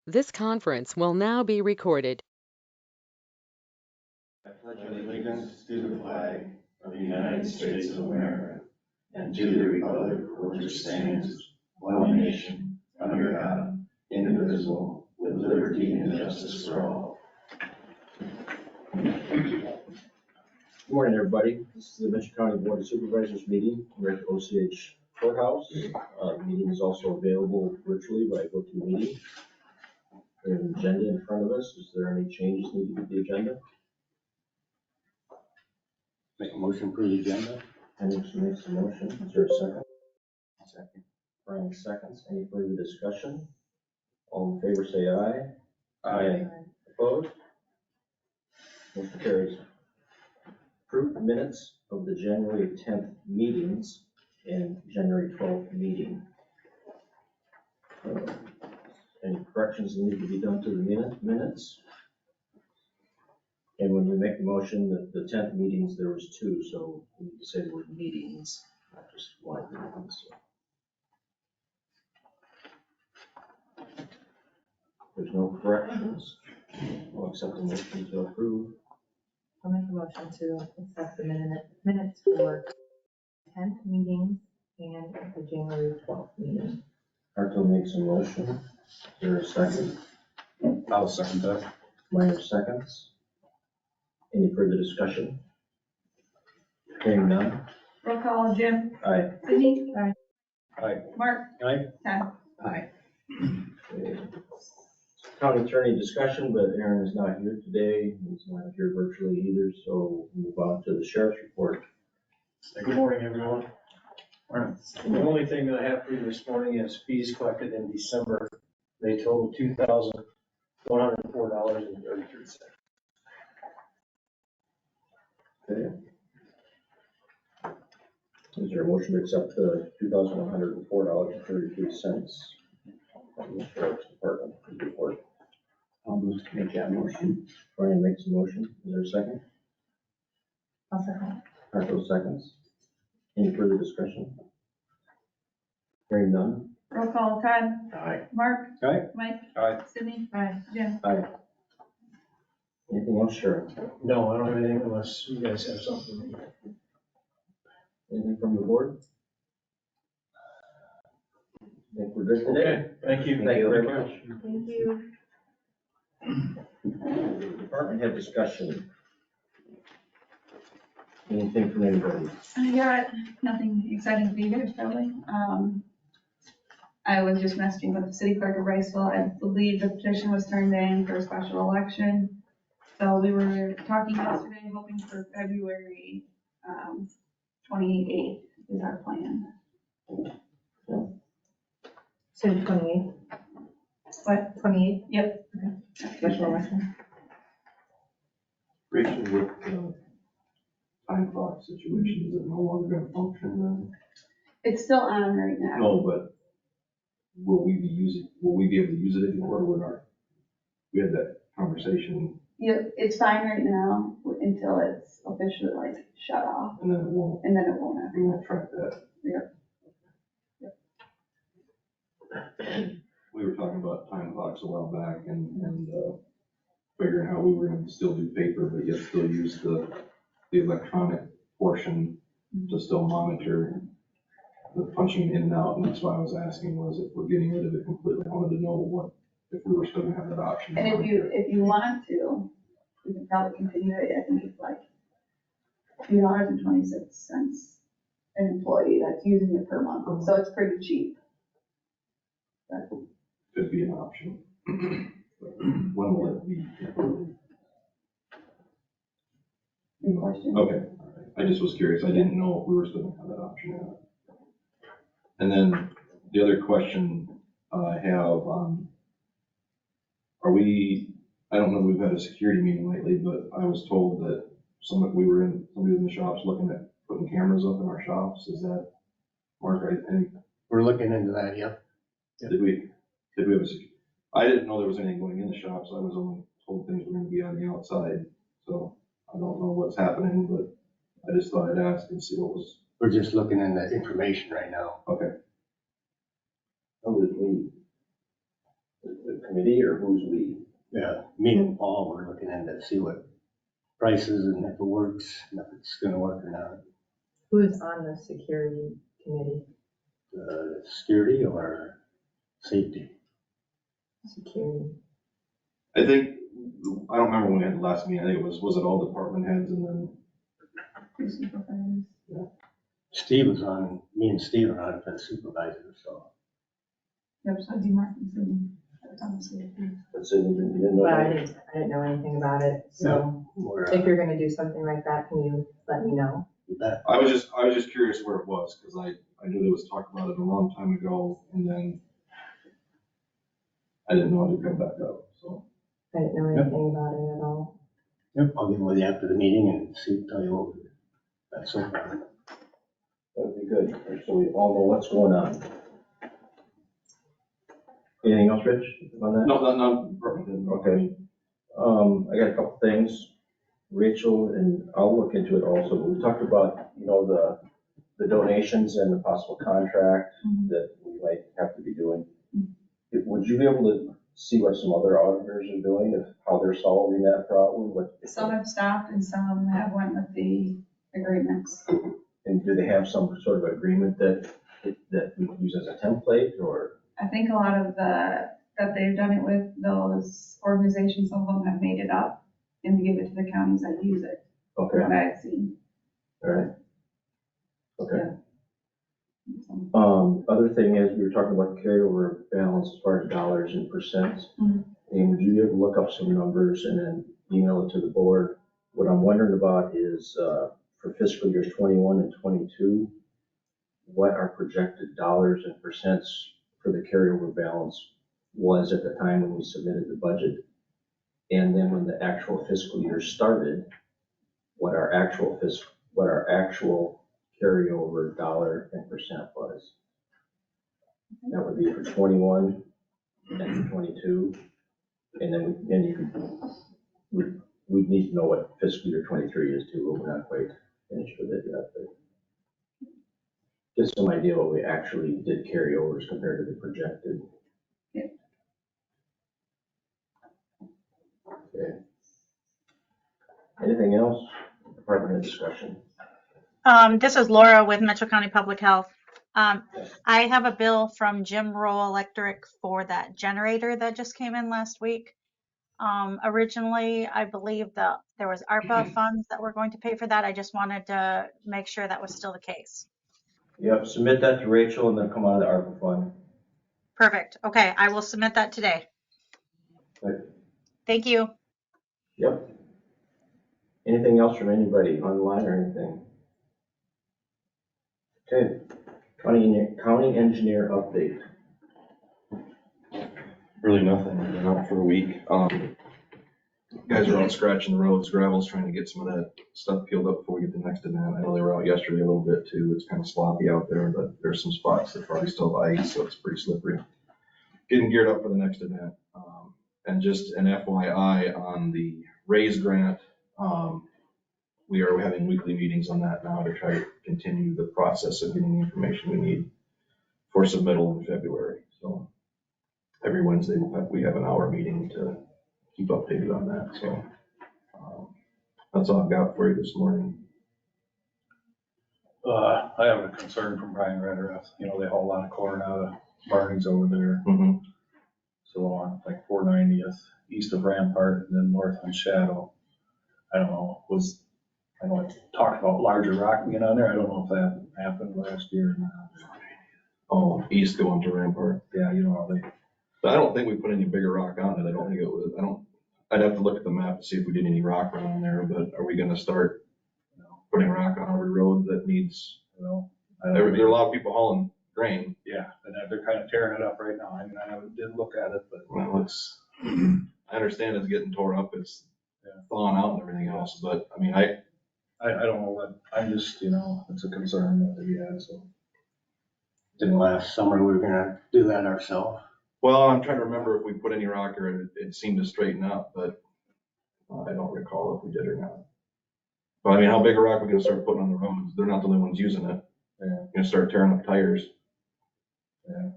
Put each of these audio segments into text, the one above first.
This conference will now be recorded. I pledge allegiance to the flag of the United States of America and to the republic for which it stands, one nation, under God, indivisible, with liberty and justice for all. Good morning, everybody. This is the Mitchell County Board of Supervisors meeting. We're at the OCH courthouse. The meeting is also available virtually by GoToMeeting. We have an agenda in front of us. Is there any changes needed to the agenda? Make a motion for the agenda. Anderson makes a motion. Is there a second? Second. Brian seconds. Any further discussion? All in favor say aye. Aye. Opposed? Motion carries. Approved minutes of the January 10th meetings and January 12th meeting. Any corrections need to be done to the minutes? And when we make the motion, the 10th meetings, there was two, so we need to say the word meetings, not just one meetings. There's no corrections. I'll accept the motion to approve. I'll make a motion to accept the minutes for 10th meetings and the January 12th meeting. Harto makes a motion. Is there a second? I'll second that. Meyer seconds. Any further discussion? Hearing none. Roll call, Jim. Aye. Sydney. Aye. Aye. Mark. Aye. Todd. Aye. County attorney discussion, but Aaron is not here today. He's not here virtually either, so we'll move on to the sheriff's report. Good morning, everyone. The only thing that I have for you this morning is fees collected in December. They total $2,104.33. Okay. Is there a motion to accept the $2,104.33 from the sheriff's department report? I'll move to make that motion. Brian makes a motion. Is there a second? I'll second. Harto seconds. Any further discussion? Hearing none. Roll call, Todd. Aye. Mark. Aye. Mike. Aye. Sydney. Aye. Jim. Aye. Anything else, Sheriff? No, I don't have anything unless you guys have something. Anything from the board? I think we're good today. Okay, thank you. Thank you very much. Thank you. Department head discussion. Anything from anybody? I got nothing exciting for you guys, probably. I was just messaging with the city clerk of Riceville. I believe the petition was turned in for a special election. So we were talking yesterday, hoping for February 28th is our plan. So 28th? What? 28th? Yep. Special election. Rachel, with the time clock situation, is it no longer gonna function then? It's still on right now. No, but will we be able to use it anymore we had that conversation Yep, it's fine right now until it's officially like shut off, and then it won't, and then it won't after we that. won't track that. Yep. We were talking about time clocks a while back and figuring how we were gonna still do paper, but yet still use the electronic portion to still monitor the punching in and out, and that's why I was asking was if we're getting rid of it completely. I wanted to know if we were still gonna have that option. And if you want to, we can probably continue it. I think it's like $2.26 an employee that's using it per month, so it's pretty cheap. But Could be an option. When will it be? any questions? Okay, I just was curious. I didn't know if we were still gonna have that option or not. And then the other question I have, I don't know if we've had a security meeting lately, but I was told that somebody was in the shops looking at putting cameras up in our shops. Is that, Mark, We're looking into that, yeah. did we have I didn't know there was anything going in the shops. I was only told things were gonna be on the outside. So I don't know what's happening, but I just thought I'd ask and see what was. We're just looking in that information right now. Okay. How did we, the committee, or who's we? Yeah, me and Paul were looking into see what prices and if it works, and if it's gonna work or not. Who's on the security committee? Security or safety? Security. I think, I don't remember when we had the last meeting, I think was it all department heads and then, Two supervisors. Steve was on, me and Steve are on it for the supervisor, so. Yep, so I do Martin's and honestly. That's it, you didn't know But I that? didn't know anything about it, so We're, if you're gonna do something like that, can you let me know? that, I was just curious where it was, because I knew there was talk about it a long time ago, and then I didn't know it would come back up, so. I didn't know anything about it at all. yep, I'll get with you after the meeting and see, tell you what that's so far. That'd be good, so we all know what's going on. Anything else, Rich, on that? No, not department head. Okay. I got a couple things. Rachel, and I'll look into it also, but we talked about, the donations and the possible contract that we might have to be doing. Would you be able to see what some other auditors are doing, how they're solving that problem? Some have stopped and some have went with the agreements. And do they have some sort of agreement that we can use as a template, or? I think a lot of that they've done it with those organizations, some of them have made it up and give it to the counties that use it, Okay, what I've seen. all right. Okay. So, Other thing is, we were talking about carryover balance as far as dollars and percents. Mhm. And would you be able to look up some numbers and then email it to the board? What I'm wondering about is, for fiscal years 21 and 22, what our projected dollars and percents for the carryover balance was at the time when we submitted the budget. And then when the actual fiscal year started, what our actual carryover dollar and percent was. That would be for 21 and for 22. And then we'd need to know what fiscal year 23 is too, but we're not quite finished with it yet. But get some idea what we actually did carryovers compared to the projected. Yeah. Okay. Anything else? Department head discussion. This is Laura with Metro County Public Health. I have a bill from Jim Rowe Electric for that generator that just came in last week. Originally, I believe that there was ARPA funds that were going to pay for that. I just wanted to make sure that was still the case. Yep, submit that to Rachel and then come out of the ARPA fund. Perfect. Okay, I will submit that today. Right. Thank you. Yep. Anything else from anybody online or anything? Okay, county engineer update. Really nothing, I've been out for a week. Guys are out scratching the roads, gravel's trying to get some of that stuff peeled up before we get the next event. I know they were out yesterday a little bit too, it's kind of sloppy out there, but there's some spots that probably still have ice, so it's pretty slippery. Getting geared up for the next event. And just an FYI on the RAISE grant, we are having weekly meetings on that now to try to continue the process of getting the information we need for submittal in February. So every Wednesday we have an hour meeting to keep updated on that. So that's all I've got for you this morning. I have a concern from Brian Redruth. They haul a lot of corn out of Barney's over there. Mm-hmm. So on like 490th, east of Rampart, and then north on Shadow. I don't know, I know I talked about larger rock being on there. I don't know if that happened last year or not. Oh, east going to Rampart. Yeah, But I don't think we put any bigger rock on it. I don't think it was, I'd have to look at the map to see if we did any rock run on there, but are we gonna start putting rock on every road that needs, there are a lot of people hauling grain. Yeah, and they're kind of tearing it up right now. I mean, I didn't look at it, but. Well, I understand it's getting tore up, it's thawing out and everything else, but I mean, I don't know what, I'm just, it's a concern that we had, so. Didn't last summer, we were gonna do that ourselves. well, I'm trying to remember if we put any rock or it seemed to straighten up, but I don't recall if we did or not. But I mean, how big a rock are we gonna start putting on the roads? They're not the only ones using it. Yeah. Gonna start tearing up tires. Yeah.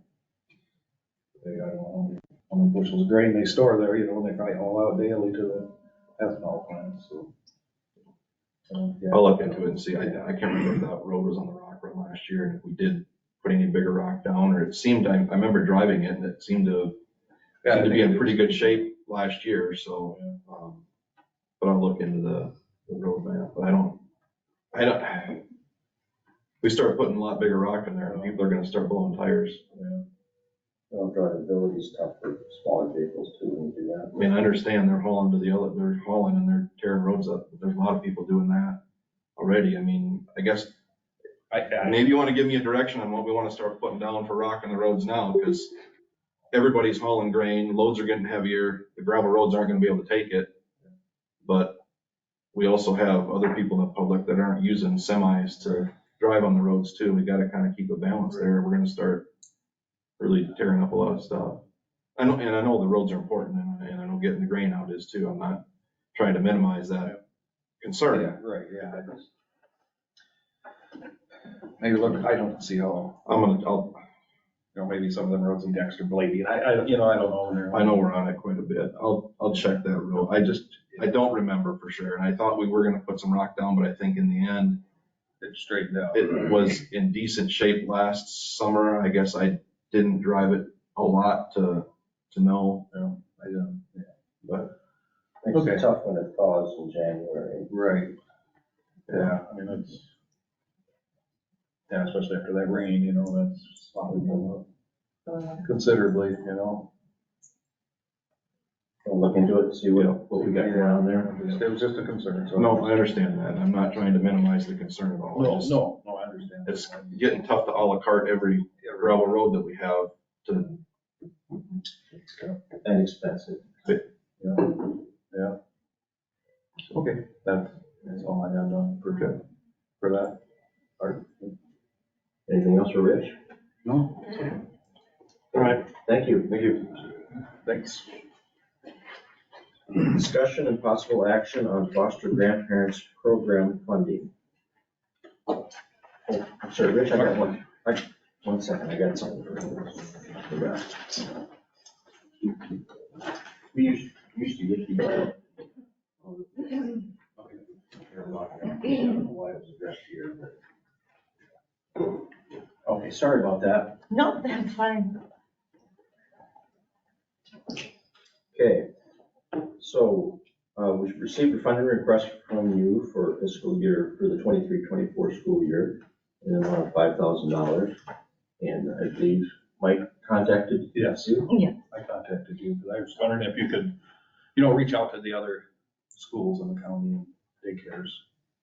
I don't know how many 1 bushels of grain they store there, you know, and they probably haul out daily to the ethanol plant, so. Yeah. I'll look into it and see. I can't remember if that road was on the rock run last year, and if we did put any bigger rock down, or it seemed, I remember driving it, and it seemed to be in pretty good shape last year, so. But I'll look into the road map, but I don't, we start putting a lot bigger rock in there, and people are gonna start blowing tires. Yeah. Well, drivability is tough for smaller vehicles too, when you do that. I mean, I understand they're hauling they're hauling and they're tearing roads up, but there's a lot of people doing that already. I mean, I guess maybe you wanna give me a direction on what we wanna start putting down for rock on the roads now, because everybody's hauling grain, loads are getting heavier, the gravel roads aren't gonna be able to take it. But we also have other people in the public that aren't using semis to drive on the roads too. We gotta kind of keep a balance there. We're gonna start really tearing up a lot of stuff. I know the roads are important, and I know getting the grain out is too. I'm not trying to minimize that concern. Yeah, right, yeah, I just. Maybe look, I don't see how, I'll, you know, maybe some of them roads need extra blading, I don't know. I know we're on it quite a bit. I'll check that road. I don't remember for sure, and I thought we were gonna put some rock down, but I think in the end, It straightened out. it was in decent shape last summer. I guess I didn't drive it a lot to know, Yeah. but Makes Okay. it tough when it thaws in January. Right. Yeah, I mean, yeah, especially after that rain, you know, that's slowly going up considerably, you know. We'll look into it and see what we got going on there. It was just a concern, so. no, I understand that. I'm not trying to minimize the concern at all. No, I understand. It's getting tough to a la carte every gravel road that we have to, And expensive. Yeah. Okay, that's all I have done for that part. Anything else for Rich? No? All right, thank you. Thanks. Discussion and possible action on foster grandparents program funding. Oh, I'm sorry, Rich, I got one. One second, I got something for you. We used to get these. Okay, sorry about that. No, that's fine. Okay, so we received a funding request from you for fiscal year, for the 23-24 school year, in the amount of $5,000. And I believe Mike contacted Yes. you. I contacted you because I was wondering if you could, you know, reach out to the other schools in the county and daycares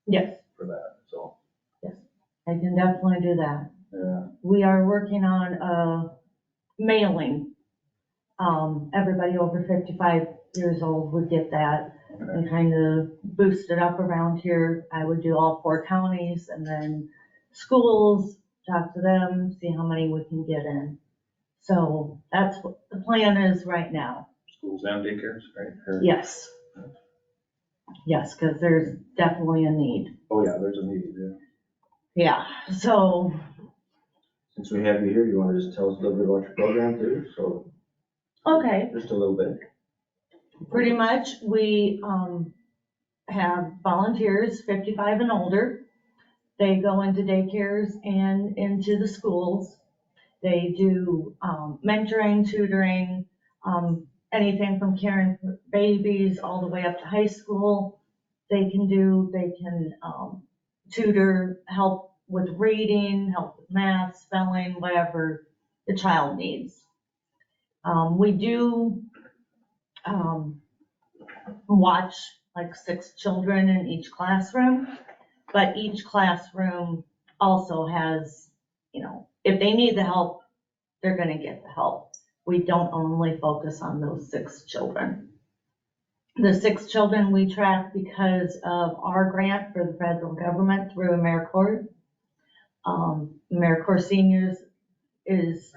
Yes, for that, so, I can definitely do that. yeah. We are working on mailing. Everybody over 55 years old would get that Okay. and kind of boost it up around here. I would do all 4 counties and then schools, talk to them, see how many we can get in. So that's what the plan is right now. Schools and daycares, right? Or- Yes. Yes, because there's definitely a need. Oh, yeah, there's a need, yeah. Yeah, so, Since we have you here, you want to just tell us a little bit about your program too? So okay. just a little bit. Pretty much, we have volunteers 55 and older. They go into daycares and into the schools. They do mentoring, tutoring, anything from caring for babies all the way up to high school. They can tutor, help with reading, help with math, spelling, whatever the child needs. We do watch like 6 children in each classroom, but each classroom also has, you know, if they need the help, they're gonna get the help. We don't only focus on those 6 children. The 6 children we track because of our grant for the federal government through AmeriCorps. AmeriCorps Seniors is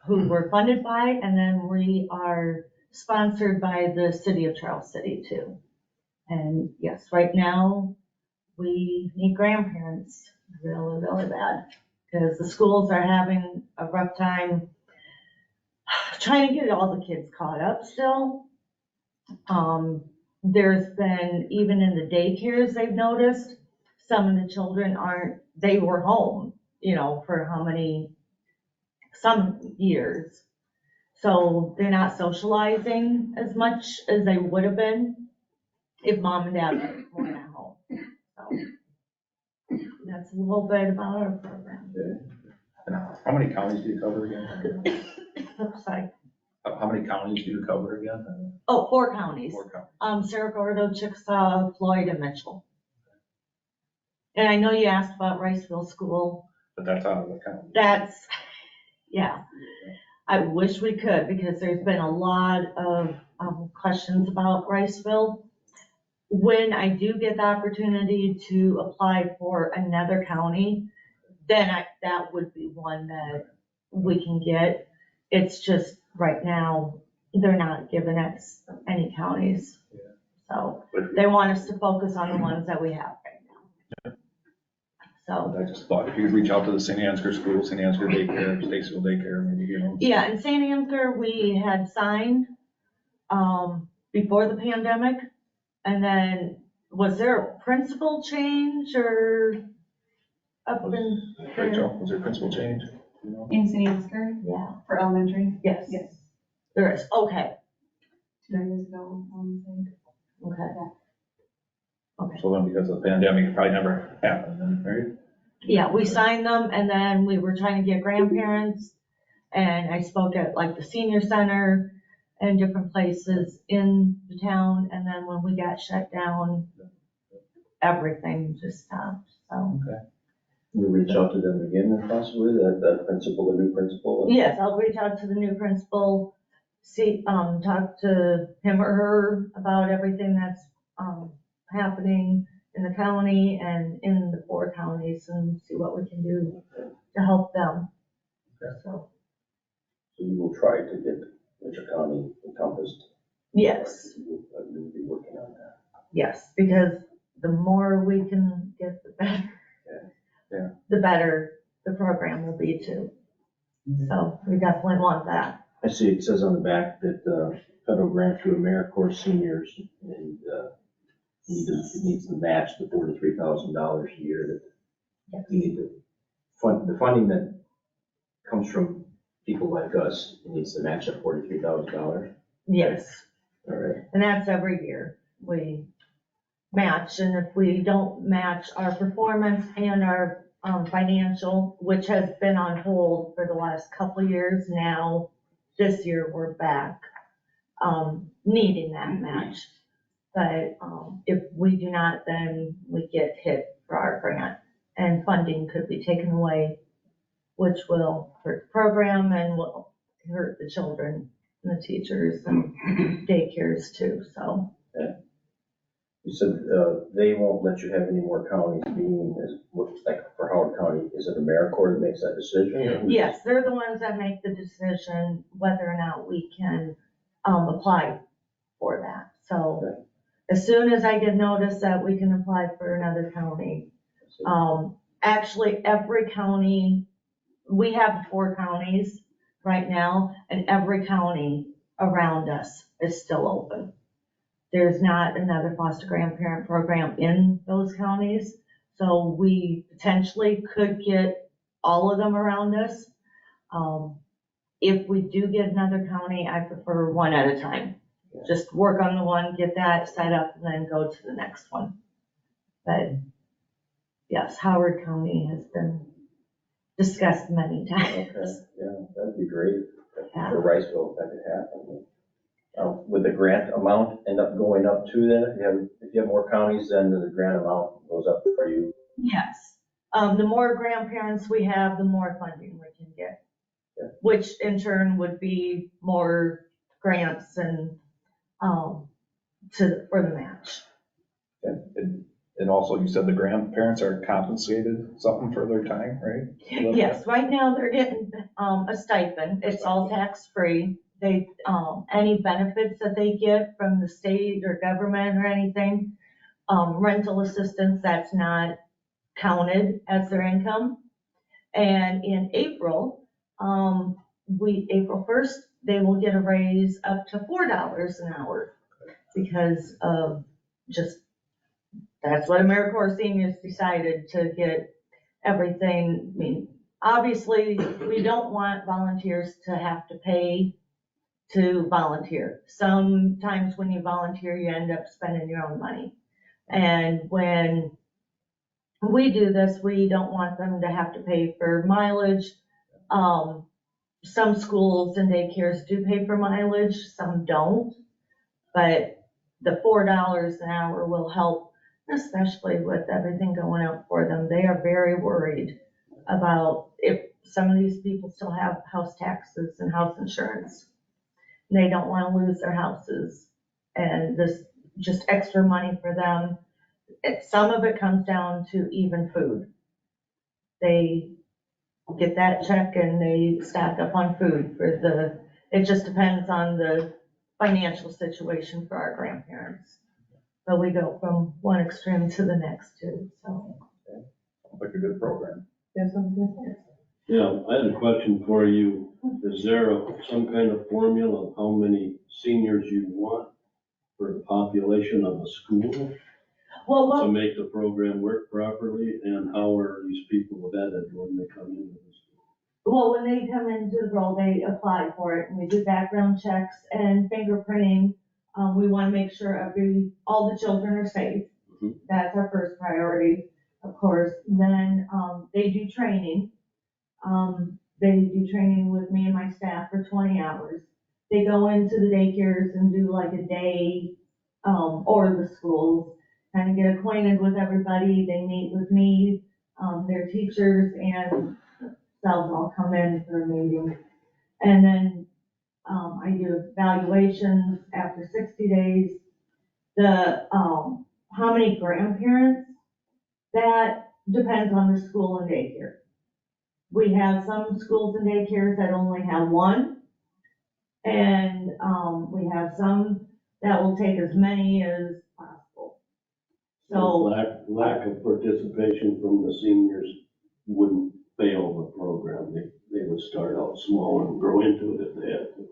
who we're funded by, and then we are sponsored by the city of Charles City too. And yes, right now, we need grandparents really, really bad, because the schools are having a rough time trying to get all the kids caught up still. There's been, even in the daycares, they've noticed, some of the children they were home, for how many, some years. So they're not socializing as much as they would have been if mom and dad weren't at home. So that's a little bit about our program. How many counties do you cover again? Sorry. How many counties do you cover again? Oh, 4 counties. 4 counties. Sarah Gordo, Chickasaw, Floyd, and Mitchell. And I know you asked about Riceville School. But that's out of the county. Yeah. I wish we could, because there's been a lot of questions about Riceville. When I do get the opportunity to apply for another county, then that would be one that we can get. It's just right now, they're not giving us any counties. So they want us to focus on the ones that we have right now. So. I just thought if you could reach out to the St. Ansgar School, St. Ansgar Daycare, Statesville Daycare, maybe, Yeah, in St. Ansgar, we had signed before the pandemic. And then, was there a principal change or up in there? Rachel, was there principal change? In St. Ansgar Yeah, for elementary? yes, Yes. there is, okay, 2 years ago, I want to say. okay. Okay, So then because of the pandemic, it probably never happened, then, right? yeah, we signed them, and then we were trying to get grandparents, and I spoke at like the senior center and different places in the town, and then when we got shut down, everything just stopped, so. You reach out to them again then possibly, that principal, the new principal? Yes, I'll reach out to the new principal, see, talk to him or her about everything that's, happening in the county and in the 4 counties, and see what we can do to help them. So, So you will try to get Mitchell County encompassed? yes, You'll be working on that. yes, because the more we can get, the better. Yeah. The better the program will be too. So we definitely want that. I see it says on the back that federal grant through AmeriCorps seniors, and it needs to match the $43,000 a year that we need to fund. The funding that comes from people like us, it needs to match that $43,000. Yes, All right. and that's every year we match, and if we don't match our performance and our financial, which has been on hold for the last couple of years now, this year we're back needing that match. But if we do not, then we get hit for our grant, and funding could be taken away, which will hurt the program and will hurt the children and the teachers and daycares too, so. You said they won't let you have any more counties, meaning like for Howard County, is it AmeriCorps that makes that decision? Or who- Yes, they're the ones that make the decision whether or not we can apply for that. So Okay. as soon as I get notice that we can apply for another county, actually every county, we have 4 counties right now, and every county around us is still open. There's not another foster grandparent program in those counties, so we potentially could get all of them around us. If we do get another county, I prefer one at a time. Just work on the one, get that set up, and then go to the next one. But yes, Howard County has been discussed many times. Okay, yeah, that'd be great Yeah. for Riceville if that could happen. Would the grant amount end up going up too then? If you have more counties, then the grant amount goes up for you? Yes. The more grandparents we have, the more funding we can get, Yeah. which in turn would be more grants and, for the match. And also you said the grandparents are compensated something for their time, right? Yes, right now they're getting, a stipend. It's all tax-free. They, any benefits that they get from the state or government or anything, rental assistance, that's not counted as their income. And in April, April 1st, they will get a raise up to $4 an hour because of just, that's what AmeriCorps seniors decided to get everything. I mean, obviously, we don't want volunteers to have to pay to volunteer. Sometimes when you volunteer, you end up spending your own money. And when we do this, we don't want them to have to pay for mileage. Some schools and daycares do pay for mileage, some don't. But the $4 an hour will help, especially with everything going up for them. They are very worried about if some of these people still have house taxes and house insurance. They don't want to lose their houses, and this just extra money for them. Some of it comes down to even food. They get that check and they stack up on food it just depends on the financial situation for our grandparents. But we go from one extreme to the next too, so. Sounds like a good program. Yes, I'm good. Yeah, I had a question for you. Is there some kind of formula of how many seniors you want for the population of a school Well, to make the program work properly? And how are these people vetted when they come into the school? Well, when they come into the role, they apply for it, and we do background checks and fingerprinting. We want to make sure all the children are safe. Mhm. That's our first priority, of course. Then they do training. They do training with me and my staff for 20 hours. They go into the daycares and do like a day, or the schools, kind of get acquainted with everybody. They meet with me, their teachers, and they'll all come in for a meeting. And then I do evaluations after 60 days. How many grandparents, that depends on the school and daycare. We have some schools and daycares that only have one, and we have some that will take as many as possible. So Lack of participation from the seniors wouldn't fail the program. They would start out small and grow into it if they had to.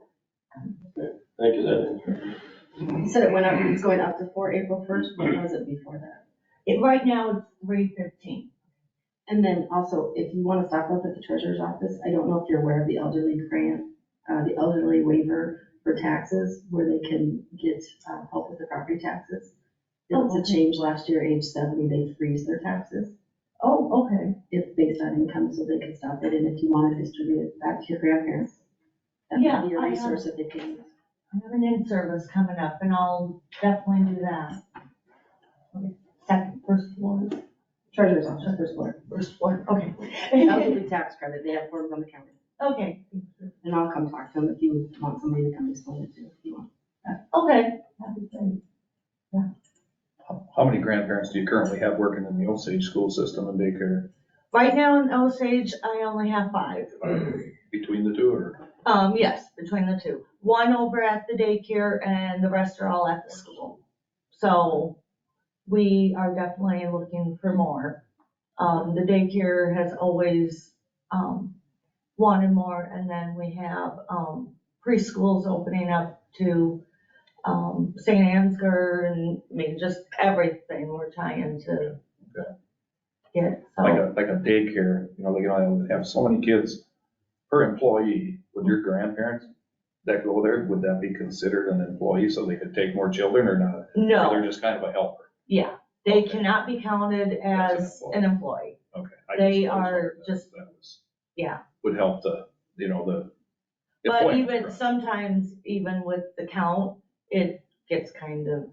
Okay. Thank you, that. You said it's going up to April 1st, what was it before that? Right now it's 315. And then also, if you want to stop up at the treasurer's office, I don't know if you're aware of the elderly grant, the elderly waiver for taxes, where they can get help with their property taxes. It was a change last year, age 70, they freeze their taxes. Oh, okay. If based on income, so they can stop it, and if you want to distribute it back to your grandparents, that Yeah, might be a resource that they can use. I have an in-service coming up, and I'll definitely do that. Okay. First floor. Treasurer's office, first floor. First floor, okay. Elderly tax credit, they have forms on the counter. Okay. And I'll come talk to them if you want somebody to come explain it to you, if you want. Okay, that'd be great. How many grandparents do you currently have working in the Osage school system and daycare? Right now in Osage, I only have 5. Between the two, or? Yes, between the two. One over at the daycare and the rest are all at the school. So we are definitely looking for more. The daycare has always wanted more, and then we have preschools opening up to St. Ansgar, and I mean, just everything we're trying to get. So. Like a daycare, they can only have so many kids per employee. With your grandparents that go there, would that be considered an employee so they could take more children or not? No. Or they're just kind of a helper? Yeah, they cannot be counted as an employee. Okay. They are just, yeah. Would help the But employment even process. sometimes, even with the count, it gets kind of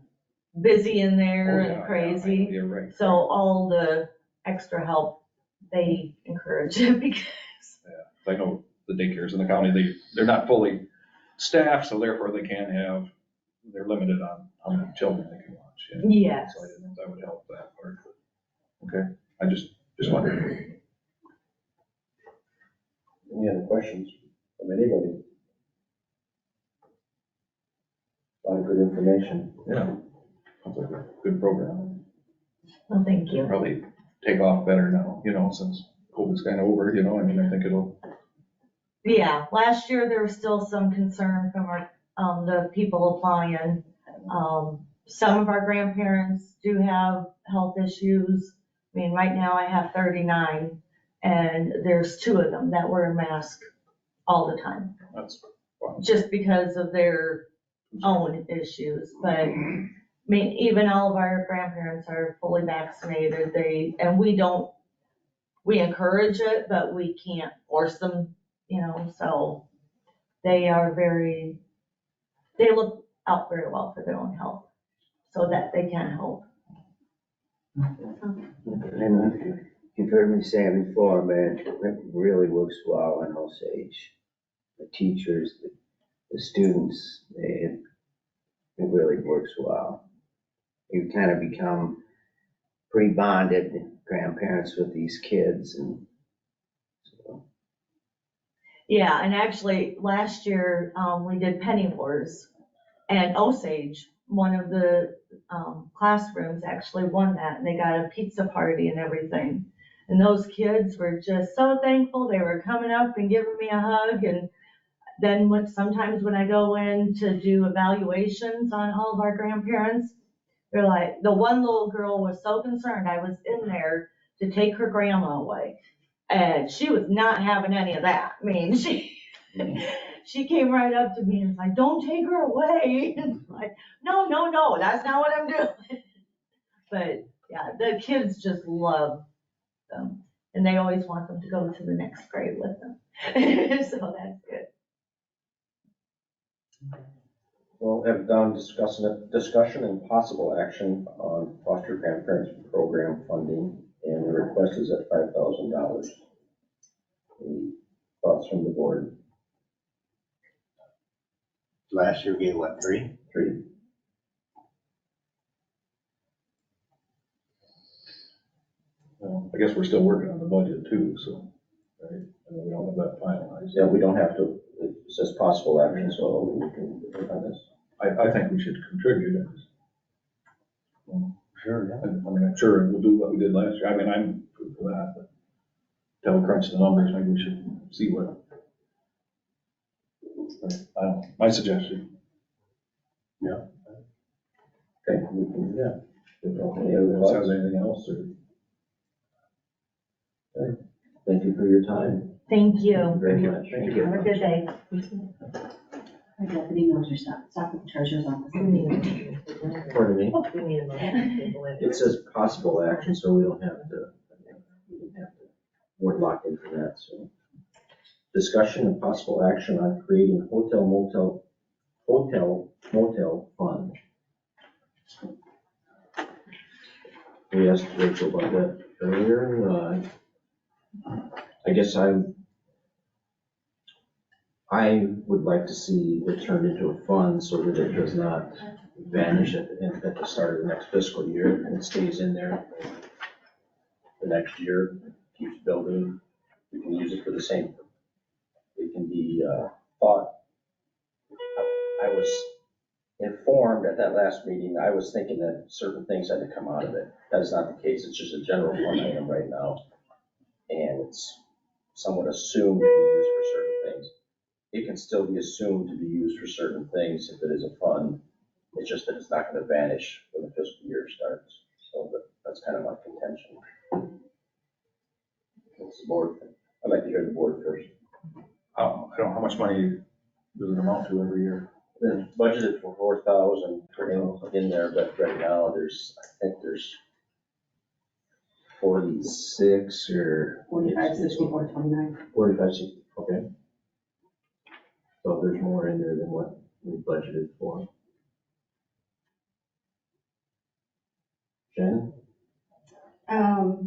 busy in there and crazy. You're right. So all the extra help, they encourage it because. I know the daycares in the county, they're not fully staffed, so therefore they're limited on how many children they can watch. Yes. So I didn't know if that would help that part. Okay, I just wondered. Any other questions from anybody? A lot of good information. Yeah, sounds like a good program. Well, thank you. Probably take off better now, since COVID's kind of over, I mean, I think it'll Yeah, last year there was still some concern from our, the people applying. Some of our grandparents do have health issues. I mean, right now I have 39 and there's 2 of them that wear a mask all the time, That's fine. just because of their own issues. But I mean, even all of our grandparents are fully vaccinated. And we encourage it, but we can't force them, so they look out very well for their own health so that they can help. And you've heard me say it before, man, it really works well in Osage. The teachers, the students, it really works well. You kind of become pretty bonded grandparents with these kids, and so. Yeah, and actually, last year, we did Penny Wars, and Osage, one of the classrooms actually won that, and they got a pizza party and everything. And those kids were just so thankful. They were coming up and giving me a hug. And then sometimes when I go in to do evaluations on all of our grandparents, they're like, the one little girl was so concerned I was in there to take her grandma away. And she was not having any of that. I mean, she came right up to me and was like, don't take her away. And I'm like, no, that's not what I'm doing. But yeah, the kids just love them. And they always want them to go to the next grade with them. So that's good. Well, have done discussion and possible action on foster grandparents program funding, and the request is at $5,000. Any thoughts from the board? Last year we gave what, 3? 3. Well, I guess we're still working on the budget too, so, right? And we don't have that finalized. Yeah, we don't have to, it says possible action, so we can work on this. I think we should contribute it. Sure, yeah. I mean, I'm sure we'll do what we did last year. I mean, I'm good for that, but till we crunch the numbers, maybe we should see what. I don't know, my suggestion. Yeah. Okay, we can, yeah. Any other Anyone else thoughts? has anything else, or? Thank you for your time. Thank you. Very much. Thank you. Have a good day. Our deputy knows your stuff, stop at the treasurer's office. Pardon me? It says possible action, so we don't have to, we're locked into that, so. Discussion and possible action on creating hotel motel fund. We asked Rachel about that earlier. I guess I would like to see it turned into a fund so that it does not vanish at the start of the next fiscal year, and it stays in there the next year, keeps building. We can use it for the same. It can be thought. I was informed at that last meeting, I was thinking that certain things had to come out of it. That is not the case. It's just a general fund item right now. And it's somewhat assumed to be used for certain things. It can still be assumed to be used for certain things if it is a fund. It's just that it's not going to vanish when the fiscal year starts. So that's kind of my contention. What's the board think? I'd like to hear the board first. I don't know, how much money does it amount to every year? Then budgeted for 4,000 in there, but right now I think there's 46 or 45, 64, 29. 45, 60, okay. So there's more in there than what we budgeted for. Shannon?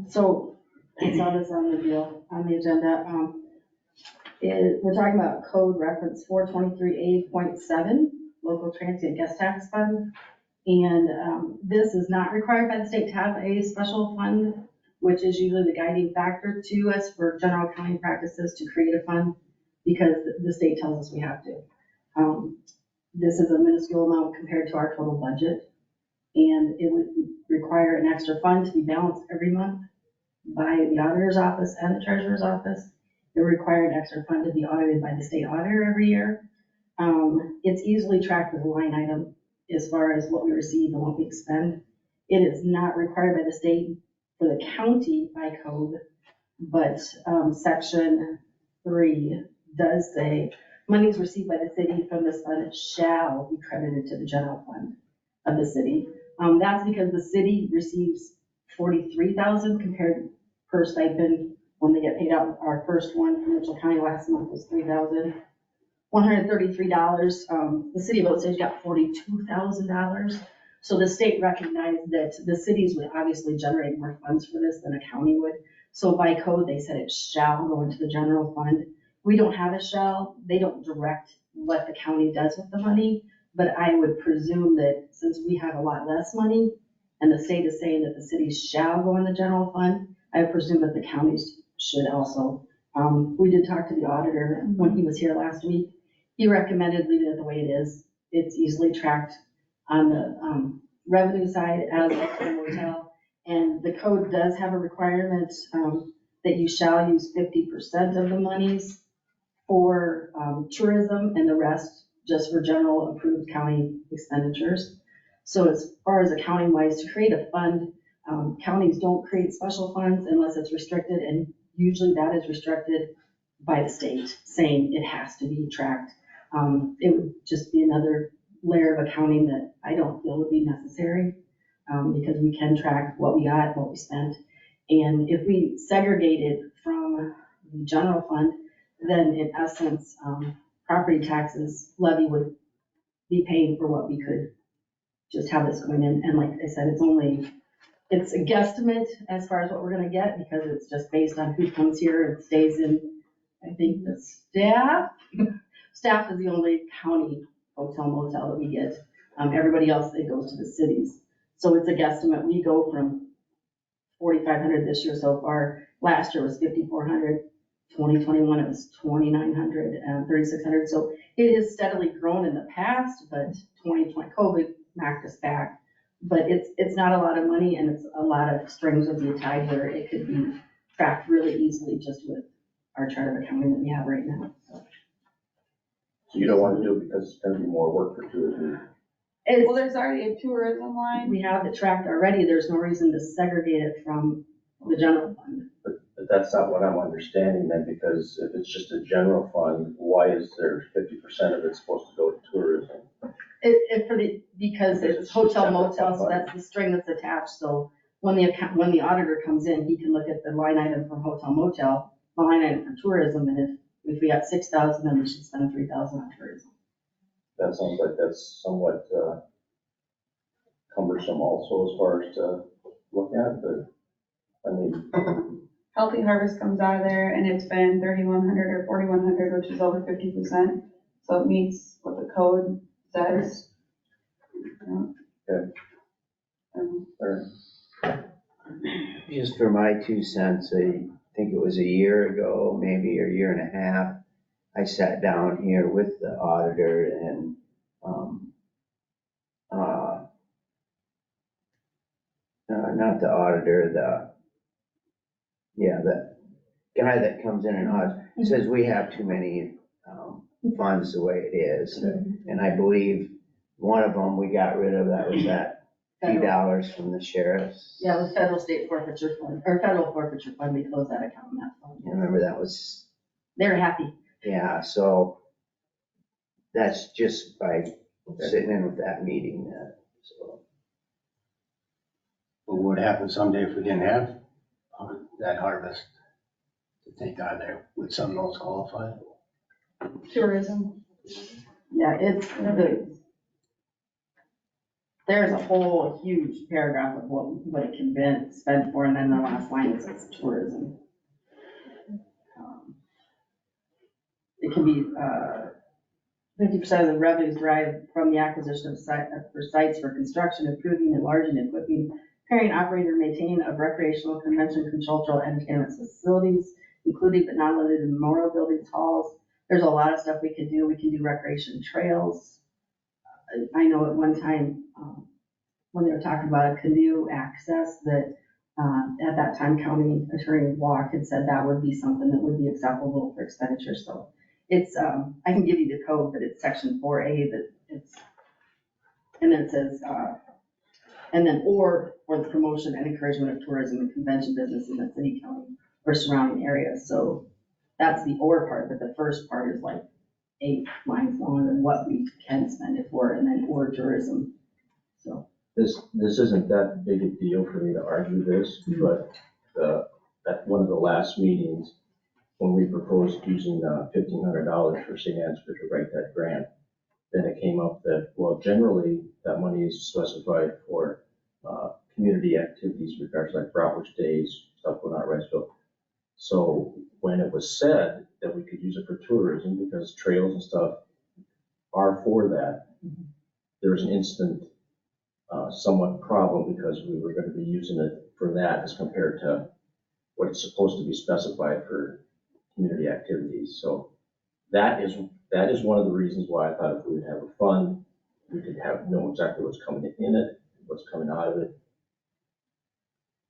So I saw this on the agenda. We're talking about code reference 423A.7, local transient guest tax fund. And this is not required by the state to have a special fund, which is usually the guiding factor to us for general accounting practices to create a fund, because the state tells us we have to. This is a minuscule amount compared to our total budget, and it would require an extra fund to be balanced every month by the auditor's office and the treasurer's office. They're required extra fund to be audited by the state auditor every year. It's easily tracked with a line item as far as what we receive and what we expend. It is not required by the state for the county by code, but section 3 does say monies received by the city from this fund shall be credited to the general fund of the city. That's because the city receives 43,000 compared per stipend when they get paid out. Our first one from Mitchell County last month was $3,133. The city of Osage got $42,000. So the state recognized that the cities would obviously generate more funds for this than a county would. So by code, they said it shall go into the general fund. We don't have a shall. They don't direct what the county does with the money. But I would presume that since we have a lot less money and the state is saying that the cities shall go in the general fund, I presume that the counties should also. We did talk to the auditor when he was here last week. He recommended leaving it the way it is. It's easily tracked on the revenue side as a motel. And the code does have a requirement that you shall use 50% of the monies for tourism and the rest just for general approved county expenditures. So as far as accounting wise, to create a fund, counties don't create special funds unless it's restricted, and usually that is restricted by the state saying it has to be tracked. It would just be another layer of accounting that I don't feel would be necessary because we can track what we got, what we spent. And if we segregate it from the general fund, then in essence, property taxes levy would be paying for what we could just have this going in. And like I said, it's a guesstimate as far as what we're gonna get because it's just based on who comes here and stays in, I think the staff. Staff is the only county hotel motel that we get. Everybody else, it goes to the cities. So it's a guesstimate. We go from 4,500 this year so far. Last year was 5,400. 2021, it was 2,900 and 3,600. So it has steadily grown in the past, but 2020 COVID knocked us back. But it's not a lot of money and it's a lot of strings would be tied where it could be tracked really easily just with our chart of accounting that we have right now. So you don't want to do it because it's gonna be more work for tourism. Well, there's already a tourism line. We have it tracked already. There's no reason to segregate it from the general fund. But that's not what I'm understanding then, because if it's just a general fund, why is there 50% of it supposed to go to tourism? Because it's hotel motel, so that's the string that's attached. So when the auditor comes in, he can look at the line item for hotel motel, the line item for tourism, and if we got 6,000, then we should spend 3,000 on tourism. That sounds like that's somewhat cumbersome also as far as to look at, but I mean. Healthy Harvest comes out of there and it's been 3,100 or 4,100, which is over 50%. So it meets what the code says. Okay. Just for my 2 cents, I think it was a year ago, maybe a year and a half, I sat down here with the auditor and not the auditor, the guy that comes in and audits, says we have too many funds the way it is. And I believe one of them we got rid of, that was that few dollars from the sheriff's. Yeah, it was federal state forfeiture fund, or federal forfeiture fund. We closed that account in that fund. I remember that was. They're happy. Yeah, so that's just by sitting in with that meeting, so. What would happen someday if we didn't have that harvest to take on there? Would some of those qualify? Tourism. Yeah, there's a whole huge paragraph of what it can be spent for, and then the last line is tourism. It can be 50% of the revenues derived from the acquisition of sites for construction, improving, enlarging, equipping, preparing, operating, or maintaining of recreational, convention, cultural, entertainment facilities, including but not limited to memorial buildings, halls. There's a lot of stuff we can do. We can do recreation trails. I know at one time when they were talking about a canoe access, that At that time, County Attorney Walk had said that would be something that would be acceptable for expenditure, so it's, I can give you the code, but it's section 4A that it's, and then it says, and then or for the promotion and encouragement of tourism and convention business in the city, county, or surrounding areas. So that's the or part, but the first part is like 8 lines long and what we can spend it for, and then or tourism. So This isn't that big a deal for me to argue this, but at one of the last meetings, when we proposed using $1,500 for St. Ansgar to write that grant, then it came up that, well, generally, that money is specified for community activities, regards like Broward's Days, stuff going on at Riceville. So when it was said that we could use it for tourism, because trails and stuff are for that, there was an instant somewhat problem, because we were going to be using it for that as compared to what it's supposed to be specified for community activities. So that is one of the reasons why I thought if we would have a fund, we could know exactly what's coming in it, what's coming out of it.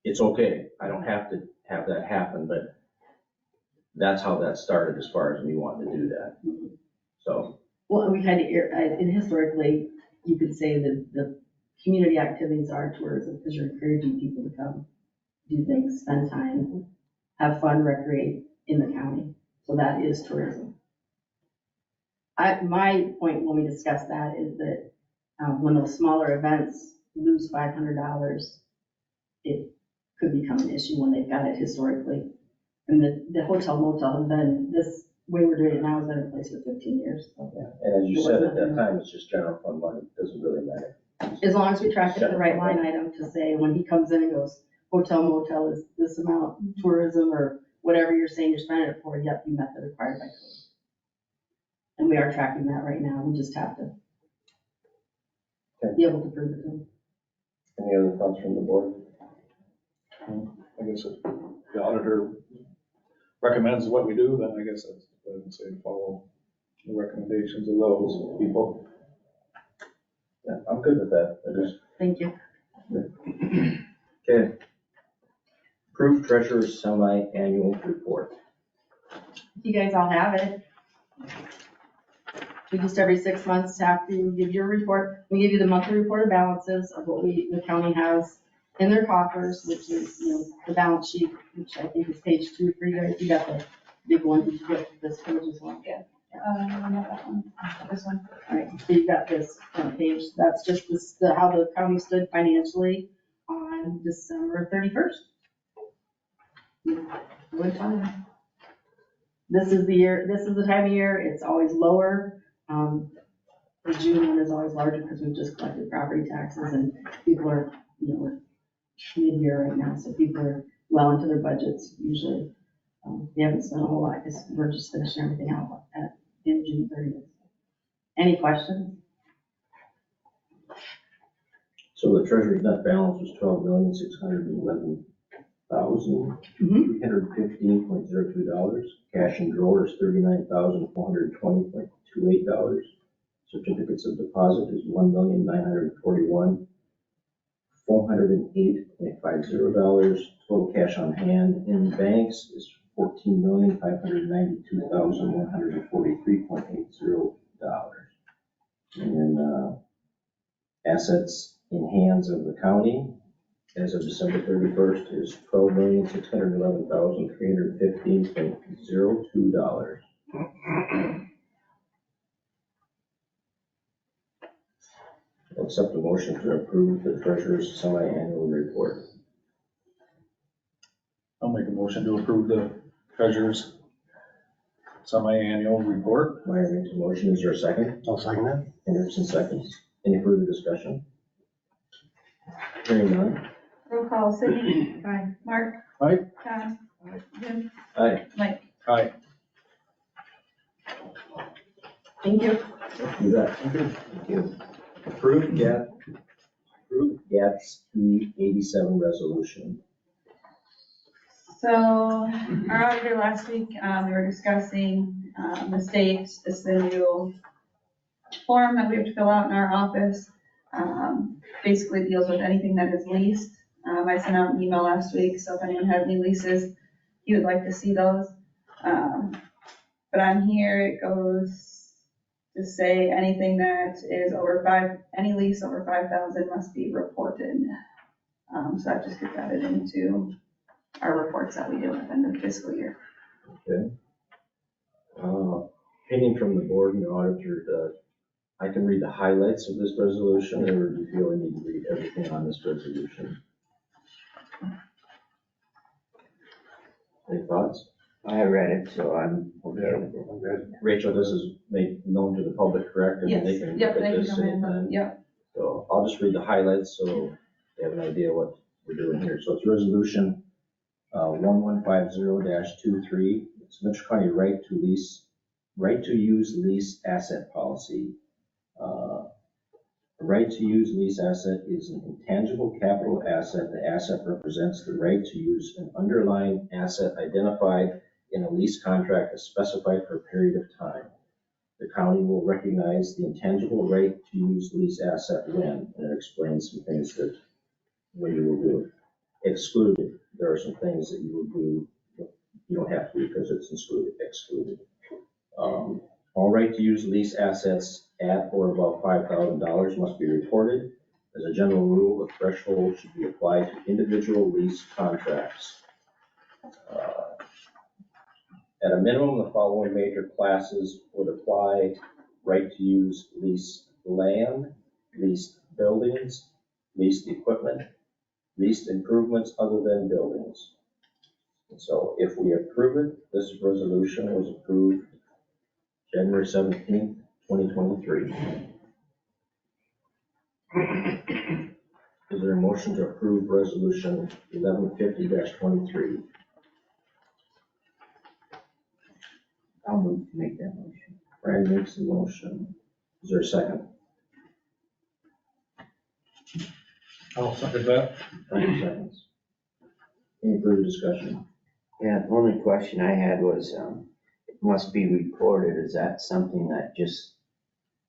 It's okay. I don't have to have that happen, but that's how that started as far as me wanting to do that. So. well, we kind of, and historically, you could say that the community activities are tourism, because you're encouraging people to come do things, spend time, have fun, recreate in the county. So that is tourism. My point when we discussed that is that when those smaller events lose $500, it could become an issue when they've got it historically. And the hotel motel has been, this way we're doing it now has been in place for 15 years. So. Yeah. And as you said at that time, it's just general fund money. It doesn't really matter. As long as we track it to the right line item to say when he comes in and goes, hotel motel is this amount, tourism or whatever you're saying you're spending it for, yep, you met the required by code. And we are tracking that right now. We just have to be able to prove it to them. Any other thoughts from the board? I guess if the auditor recommends what we do, then I guess I would say follow the recommendations of those people. Yeah, I'm good with that. Thank you. Okay. Approved treasurer's semi-annual report. You guys all have it. We just every 6 months have to give you a report. We give you the monthly report of balances of what the county has in their coffers, which is, the balance sheet, which I think is page 2 for you guys. You got the big one. Did you get this page as well? Yeah. Not that one, this one. All right, so you got this front page. That's just how the county stood financially on December 31st. Good time. This is the year, this is the time of year, it's always lower. The June one is always larger because we've just collected property taxes and people are, we're mid-year right now, so people are well into their budgets usually. We haven't spent a whole lot because we're just finishing everything out in June 30th. Any questions? So the treasurer's net balance was $12,611,315.02. Cash in drawers, $39,420.28. Certificates of deposit is $1,941,408.50. Total cash on hand in banks is $14,592,143.80. And then assets in hands of the county as of December 31st is $12,611,315.02. I'll accept the motion to approve the treasurer's semi-annual report. I'll make a motion to approve the treasurer's semi-annual report. Meyer makes a motion. Is there a second? I'll second that. Anderson seconds. Any further discussion? Hearing none. Roll call, Sydney. Aye. Mark. Aye. John. Jim. Aye. Mike. Aye. Thank you. You bet. Thank you. Approved GATS-E 87 resolution. So our auditor last week, we were discussing the state, it's the new form that we have to fill out in our office. Basically deals with anything that is leased I sent out an email last week, so if anyone has any leases, you would like to see those. But on here, it goes to say anything that is any lease over 5,000 must be reported. So that just gets added into our reports that we do at the end of the fiscal year. Okay. Opinion from the board and the auditor, I can read the highlights of this resolution, or do you feel I need to read everything on this resolution? Any thoughts? I read it, so I'm okay with it. Rachel, this is made known to the public, correct? And Yes, they can yep, look at they can this come in, anytime. yep. So I'll just read the highlights so they have an idea what we're doing here. So it's resolution 1150-23. It's Mitchell County right to use lease asset policy. A right to use lease asset is an intangible capital asset. The asset represents the right to use an underlying asset identified in a lease contract as specified for a period of time. The county will recognize the intangible right to use lease asset when, and it explains some things that when you will do it. Excluded, there are some things that you will do, you don't have to because it's excluded. All right to use lease assets at or above $5,000 must be reported. As a general rule, the threshold should be applied to individual lease contracts. At a minimum, the following major classes would apply: right to use leased land, leased buildings, leased equipment, leased improvements other than buildings. And so if we approve it, this resolution was approved January 17th, 2023. Is there a motion to approve resolution 1150-23? I'll move to make that motion. Brian makes the motion. Is there a second? I'll second that. Brian seconds. Any further discussion? Yeah, the only question I had was, it must be reported. Is that something that just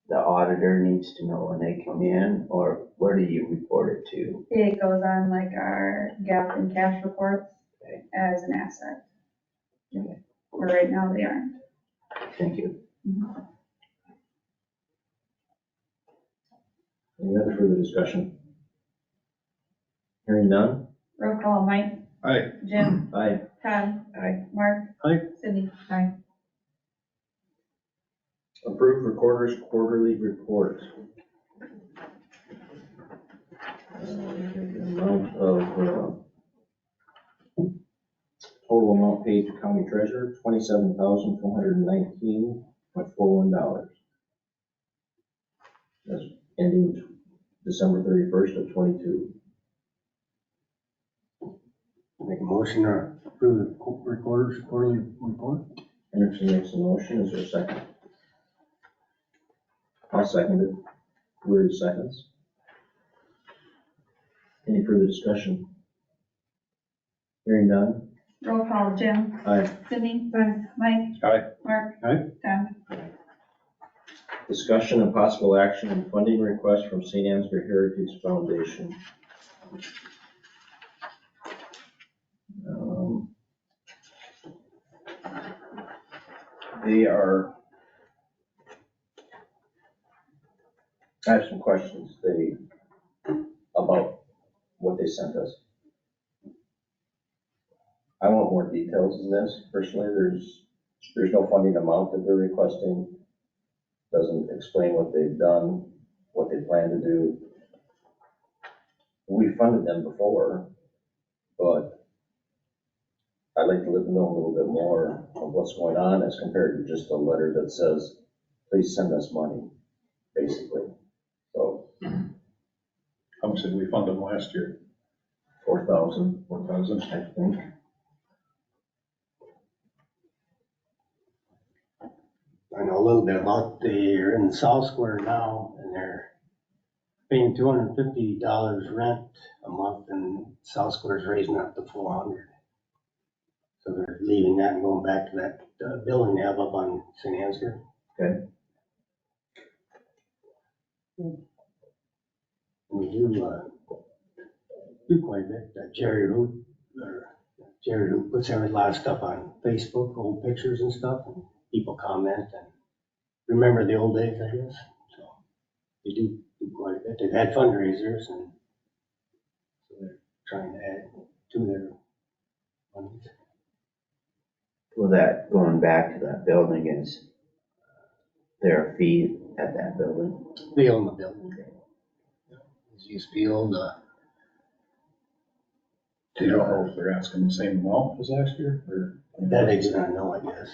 the auditor needs to know when they come in, or where do you report it to? It goes on like our gap and cash reports Okay. as an asset. Okay. Where right now they aren't. Thank you. Any other further discussion? Hearing none? Roll call, Mike, Aye. Jim, Aye. Todd, Aye. Mark. Aye. Cindy. Aye. Approved recorder's quarterly report. Amount of, total amount paid to county treasurer, $27,419.41. That's ending December 31st of 22. Make a motion to approve the recorder's quarterly report. Anderson makes a motion. Is there a second? I'll second it. Weir seconds. Any further discussion? Hearing none? Roll call, Jim, Aye. Cindy. Mike. Aye. Mark. Aye. Todd. Discussion and possible action on funding request from St. Ansgar Heritage Foundation. I have some questions about what they sent us. I want more details than this. Personally, there's no funding amount that they're requesting. Doesn't explain what they've done, what they plan to do. We funded them before, but I'd like to know a little bit more of what's going on as compared to just a letter that says, please send us money, basically. So. How much did we fund them last year? 4,000, 4,000? I think. I know a little bit about, they're in South Square now, and they're paying $250 rent a month, and South Square's raising up to 400. So they're leaving that and going back to that building they have up on St. Ansgar. Okay. We do, do quite a bit. Jared who puts a lot of stuff on Facebook, old pictures and stuff, and people comment and remember the old days, I guess. So they do quite a bit. They've had fundraisers and so they're trying to add to their monies. Well, that, going back to that building, is there a fee at that building? They own the building. It used to be old, You don't know if they're asking the same amount as last year, or? that I do not know, I guess.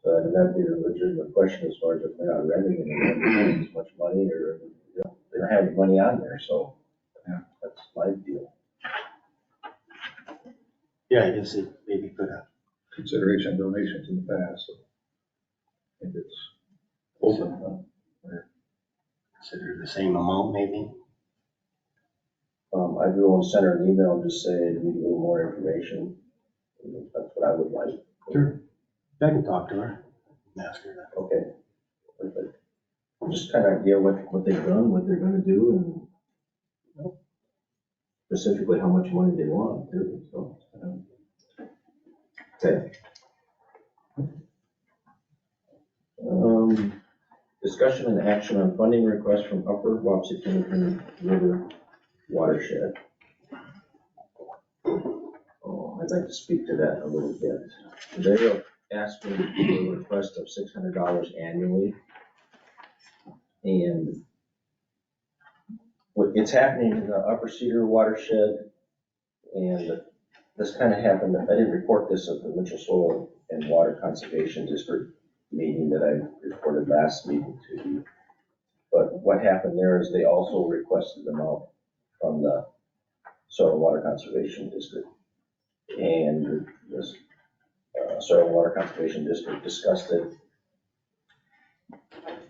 That'd be the legitimate question as far as if they're not renting it, and they're not paying as much money, or, you know, they don't have any money on there, so. Yeah. That's my deal. Yeah, I guess it maybe put a Consideration donations in the past, so. I think it's open, consider the same amount maybe. I'd be willing to send her an email and just say, need a little more information. That's what I would like. Sure. I can talk to her and ask her that. Okay, perfect. Just kind of idea what they've done, what they're gonna do, and you know, specifically how much money they want too, so. Okay. Discussion and action on funding request from Upper Wapsie County River Watershed. Oh, I'd like to speak to that a little bit. They're asking for a request of $600 annually. And it's happening in the Upper Cedar watershed, and this kind of happened, I didn't report this at the Mitchell Soil and Water Conservation District meeting that I reported last meeting to you. But what happened there is they also requested them out from the Soil and Water Conservation District. And this Soil and Water Conservation District discussed it. I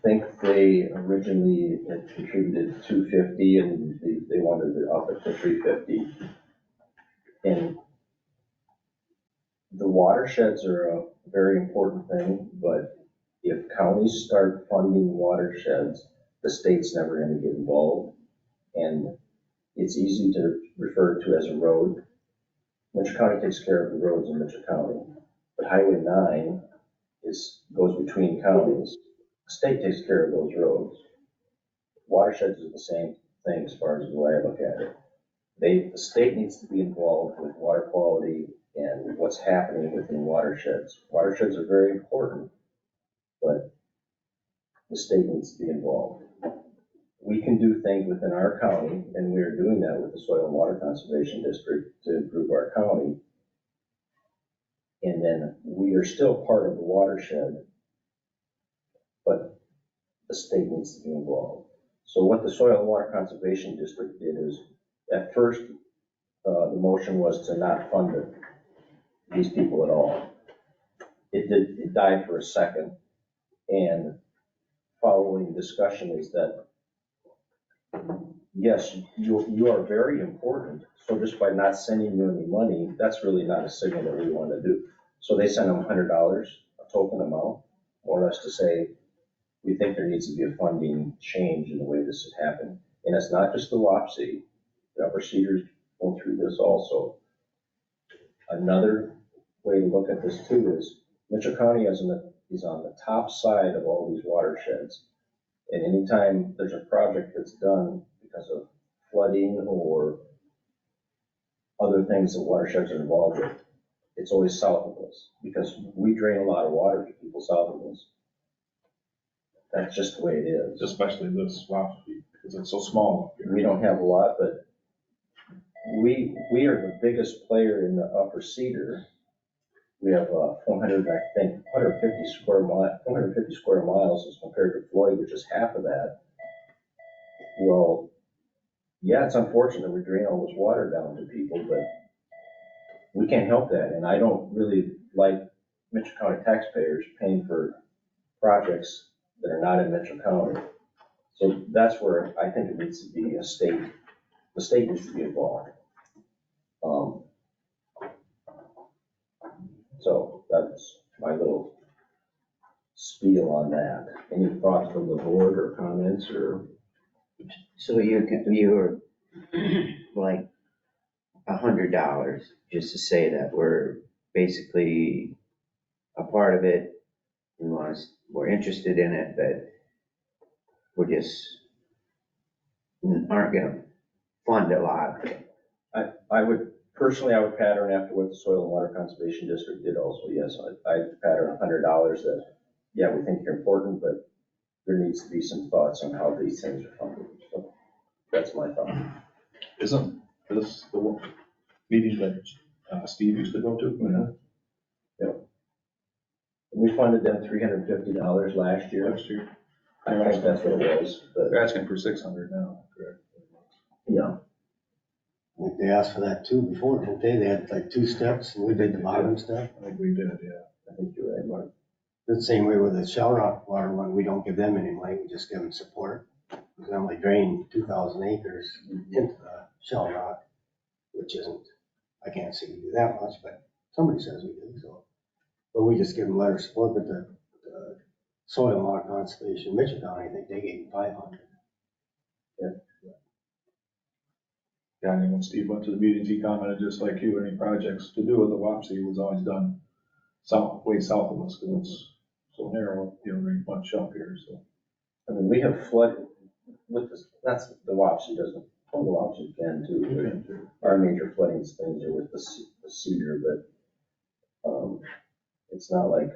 think they originally had contributed $250 and they wanted to up it to $350. And the watersheds are a very important thing, but if counties start funding watersheds, the state's never going to get involved. And it's easy to refer to as a road. Mitchell County takes care of the roads in Mitchell County, but Highway 9 goes between counties. The state takes care of those roads. Watersheds are the same thing as far as the way I look at it. The state needs to be involved with water quality and what's happening within watersheds. Watersheds are very important, but the state needs to be involved. We can do things within our county, and we are doing that with the Soil and Water Conservation District to improve our county. And then we are still part of the watershed, but the state needs to be involved. So what the Soil and Water Conservation District did is, at first, the motion was to not fund these people at all. It died for a second, and following discussion is that, yes, you are very important, so just by not sending you any money, that's really not a signal that we want to do. So they sent them $100, a token amount, more or less to say, we think there needs to be a funding change in the way this is happening. And it's not just the Wapsie, the Upper Cedars going through this also. Another way to look at this too is Mitchell County is on the top side of all these watersheds. And anytime there's a project that's done because of flooding or other things that watersheds are involved with, it's always south of us because we drain a lot of water to people south of us. That's just the way it is. Especially this Wapsie, because it's so small. We don't have a lot, but we are the biggest player in the Upper Cedar. We have 450 square miles as compared to Floyd, which is half of that. Well, yeah, it's unfortunate we drain all this water down to people, but we can't help that. And I don't really like Mitchell County taxpayers paying for projects that are not in Mitchell County. So that's where I think it needs to be the state needs to be involved. So that's my little spiel on that. Any thoughts from the board or comments or? So you're like $100, just to say that we're basically a part of it. We're interested in it, but we're just aren't gonna fund a lot of it. I would, personally, I would pattern after what the Soil and Water Conservation District did also, yes, I'd pattern $100 that, yeah, we think they're important, but there needs to be some thoughts on how these things are funded, so that's my thought. Isn't this the meeting that Steve used to go to? We funded them $350 last year. Last year. I think that's what it was, but, They're asking for 600 now, correct? yeah. I think they asked for that too before, didn't they? They had like 2 steps, and we did the bottom step. I think we did, yeah. I think you're right, Mark. The same way with the Shell Rock water one, we don't give them any money, we just give them support. We can only drain 2,000 acres into the Shell Rock, which isn't, I can't say we do that much, but somebody says we do, so. But we just give them letter of support, but the Soil and Water Conservation, Mitchell County, I think they gave them 500. Yeah, and when Steve went to the meetings, he commented just like you, any projects to do with the WAPSI was always done way south of us, because it's so narrow, you don't really much up here, so. I mean, we have flood with this, that's, the Wapsie doesn't, well, the Wapsie can too, but our major flooding things are with the Cedar, but, it's not like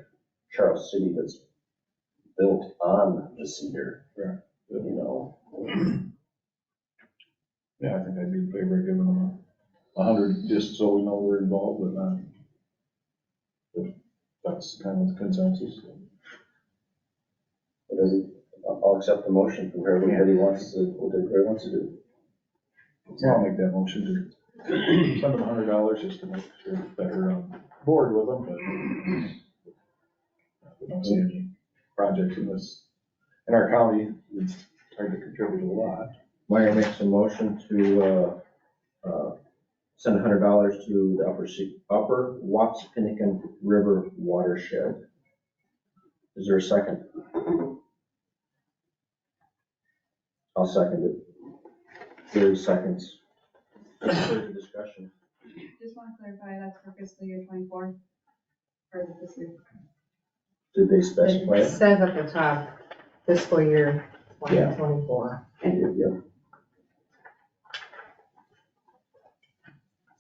Charles City that's built on the Cedar, Right. you know. Yeah, I think I'd be in favor of giving them 100, just so we know we're involved, but not. If that's kind of the consensus. What is it? I'll accept the motion from whoever everybody wants to, what everybody wants to do. So I'll make that motion to send them $100 just to make sure that we're on board with them, but we don't see any projects in our county, it's hard to contribute a lot. Meyer makes a motion to, send $100 to the upper Wapsipinicon River watershed. Is there a second? I'll second it. 30 seconds. Any further discussion? Just want to clarify, that's for fiscal year 24, or this year. Did they specify It it? says at the top, fiscal year Yeah. 2024. Yep.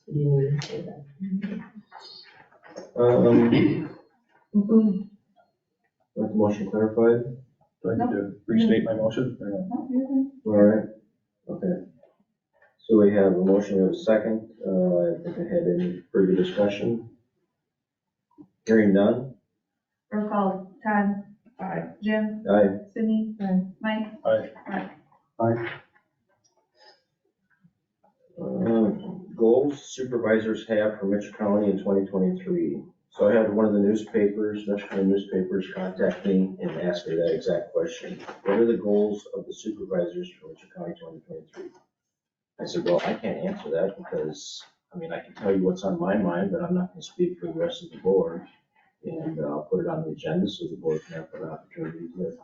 So you need to say that. Let the motion clarified? Do I need to restate my motion or no? Oh, you're good. All right, okay. So we have a motion, we have a second. I think I had any further discussion. Hearing none. Roll call, Todd. Aye. Jim. Aye. Sydney. Aye. Mike. Aye. Mark. Goals supervisors have for Mitchell County in 2023. So I had one of the newspapers, Mitchell County newspapers, contact me and ask me that exact question. What are the goals of the supervisors for Mitchell County 2023? I said, well, I can't answer that because, I mean, I can tell you what's on my mind, but I'm not going to speak for the rest of the board. And I'll put it on the agenda so the board can have an opportunity to